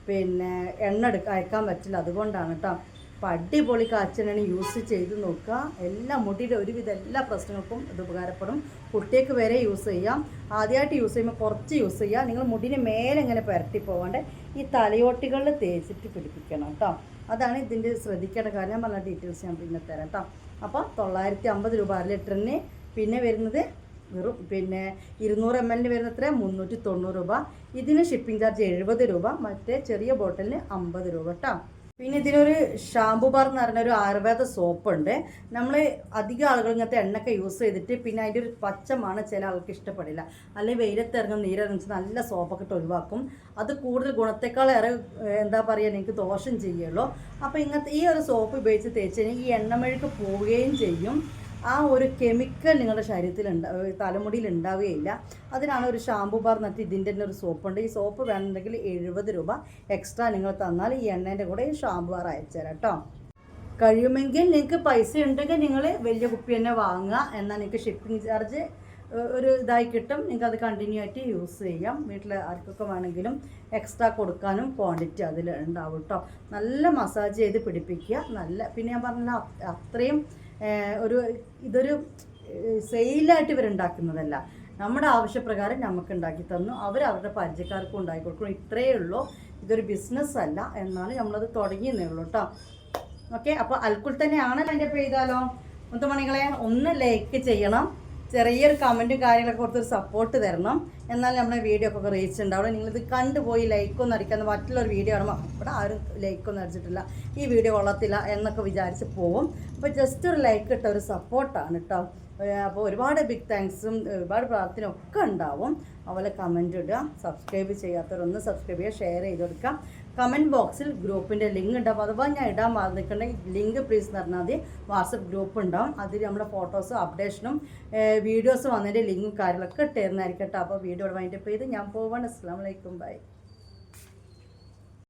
പിന്നെ എണ്ണ അയക്കാൻ പറ്റില്ല. അതുകൊണ്ടാണ് കേട്ടോ. അപ്പോൾ അടിപൊളി കാച്ചെണ്ണ യൂസ് ചെയ്ത് നോക്കുക. എല്ലാ മുടിയുടെ ഒരുവിധ എല്ലാ പ്രശ്നങ്ങൾക്കും ഇത് ഉപകാരപ്പെടും. കുട്ടികൾക്ക് വരെ യൂസ് ചെയ്യാം. ആദ്യമായിട്ട് യൂസ് ചെയ്യുമ്പോൾ കുറച്ച് യൂസ് ചെയ്യുക. നിങ്ങൾ മുടിന് മേലെ ഇങ്ങനെ പുരട്ടി പോകാണ്ട് ഈ തലയോട്ടികളിൽ തേച്ചിട്ട് പിടിപ്പിക്കണം കേട്ടോ. അതാണ് ഇതിൻ്റെ ശ്രദ്ധിക്കേണ്ട കാര്യം. ഞാൻ പറഞ്ഞ ഡീറ്റെയിൽസ് ഞാൻ പിന്നെ തരാം കേട്ടോ. അപ്പോൾ 950 രൂപ 1/2 ലിറ്ററിന്. പിന്നെ വരുന്നത് വെറും 200 ml വരുന്ന എത്ര 390 രൂപ. ഇതിന് ഷിപ്പിംഗ് ചാർജ് 70 രൂപ. മറ്റേ ചെറിയ ബോട്ടിലിന് 50 രൂപ കേട്ടോ. പിന്നെ ഇതിനൊരു ഷാമ്പു ബാർ എന്ന് പറഞ്ഞൊരു ആയുർവേദ സോപ്പുണ്ട്. നമ്മൾ അധികം ആളുകൾ ഇങ്ങനത്തെ എണ്ണയൊക്കെ യൂസ് ചെയ്തിട്ട് പിന്നെ അതിൻ്റെ ഒരു പച്ചമാണ് ചില ആൾക്ക് ഇഷ്ടപ്പെടില്ല. അല്ലെങ്കിൽ വെയിലത്തിറങ്ങും നീരിറങ്ങിച്ച് നല്ല സോപ്പൊക്കെ ഇട്ട് ഒഴിവാക്കും. അത് കൂടുതൽ ഗുണത്തെക്കാളേറെ എന്താ പറയുക, എനിക്ക് ദോഷം ചെയ്യുള്ളൂ. അപ്പോൾ ഇങ്ങനത്തെ ഈ ഒരു സോപ്പ് ഉപയോഗിച്ച് തേച്ച് കഴിഞ്ഞാൽ ഈ എണ്ണമെഴുക്ക് പോവുകയും ചെയ്യും. ആ ഒരു കെമിക്കൽ നിങ്ങളുടെ ശരീരത്തിൽ തലമുടിയിൽ ഉണ്ടാവുകയില്ല. അതിനാണ് ഒരു ഷാമ്പു ബാർ എന്നിട്ട് ഇതിൻ്റെ തന്നെ ഒരു സോപ്പുണ്ട്. ഈ സോപ്പ് വേണമെന്നുണ്ടെങ്കിൽ 70 രൂപ എക്സ്ട്രാ നിങ്ങൾ തന്നാൽ ഈ എണ്ണേൻ്റെ കൂടെ ഈ ഷാമ്പു ബാർ അയച്ചുതരാം കേട്ടോ. കഴിയുമെങ്കിൽ നിങ്ങൾക്ക് പൈസ ഉണ്ടെങ്കിൽ നിങ്ങൾ വലിയ കുപ്പി തന്നെ വാങ്ങുക. എന്നാൽ നിങ്ങൾക്ക് ഷിപ്പിംഗ് ചാർജ് ഒരു ഇതായി കിട്ടും. നിങ്ങൾക്ക് അത് കണ്ടിന്യൂ ആയിട്ട് യൂസ് ചെയ്യാം. വീട്ടിൽ ആർക്കൊക്കെ വേണമെങ്കിലും എക്സ്ട്രാ കൊടുക്കാനും ക്വാണ്ടിറ്റി അതിൽ ഉണ്ടാവും കേട്ടോ. നല്ല മസാജ് ചെയ്ത് പിടിപ്പിക്കുക. നല്ല പിന്നെ ഞാൻ പറഞ്ഞ അത്രയും ഇതൊരു സെയിലായിട്ട് ഇവരുണ്ടാക്കുന്നതല്ല. നമ്മുടെ ആവശ്യപ്രകാരം നമുക്ക് ഉണ്ടാക്കി തന്നു. അവരവരുടെ പരിചയക്കാർക്കും ഉണ്ടാക്കി കൊടുക്കണം. ഇത്രയേ ഉള്ളൂ. ഇതൊരു ബിസിനസ് അല്ല. എന്നാണ് നമ്മളത് തുടങ്ങിയെന്നേ ഉള്ളൂ കേട്ടോ. ഓക്കെ, അപ്പോൾ അൽക്കുൽ തന്നെയാണ് അതിൻ്റെ ചെയ്താലോ. മുത്തുമണികളെ ഒന്ന് ലൈക്ക് ചെയ്യണം. ചെറിയൊരു കമൻറ്റും കാര്യങ്ങളൊക്കെ കൊടുത്തൊരു സപ്പോർട്ട് തരണം. എന്നാൽ നമ്മുടെ വീഡിയോ ഒക്കെ റീച്ച് ഉണ്ടാവും. നിങ്ങളിത് കണ്ടുപോയി ലൈക്കൊന്നും അടിക്കാതെ മറ്റുള്ളൊരു വീഡിയോ കാണുമ്പോൾ ഇവിടെ ആരും ലൈക്കൊന്നും അടിച്ചിട്ടില്ല, ഈ വീഡിയോ കൊള്ളത്തില്ല എന്നൊക്കെ വിചാരിച്ച് പോവും. അപ്പോൾ ജസ്റ്റ് ഒരു ലൈക്ക് ഇട്ട ഒരു സപ്പോർട്ടാണ് കേട്ടോ. അപ്പോൾ ഒരുപാട് ബിഗ് താങ്ക്സും ഒരുപാട് പ്രാർത്ഥനയും ഒക്കെ ഉണ്ടാവും. അതുപോലെ കമൻറ്റ് ഇടുക. സബ്സ്ക്രൈബ് ചെയ്യാത്തവരൊന്ന് സബ്സ്ക്രൈബ് ചെയ്യുക, ഷെയർ ചെയ്ത് കൊടുക്കാം. കമൻറ്റ് ബോക്സിൽ ഗ്രൂപ്പിൻ്റെ ലിങ്ക് ഉണ്ടാവും. അഥവാ ഞാൻ ഇടാൻ മറന്നിട്ടുണ്ടെങ്കിൽ ലിങ്ക് പ്ലീസ് എന്ന് പറഞ്ഞാൽ മതി. വാട്സപ്പ് ഗ്രൂപ്പ് ഉണ്ടാവും. അതിൽ നമ്മുടെ ഫോട്ടോസും അപ്ഡേഷനും വീഡിയോസ് വന്നതിൻ്റെ ലിങ്കും കാര്യങ്ങളൊക്കെ ഇട്ടുതരുന്നതായിരിക്കട്ടെ. അപ്പോൾ വീഡിയോ വൈൻഡപ്പ് ചെയ്ത് ഞാൻ പോവാണ്. അസ്സലാമു അലൈക്കും, ബൈ.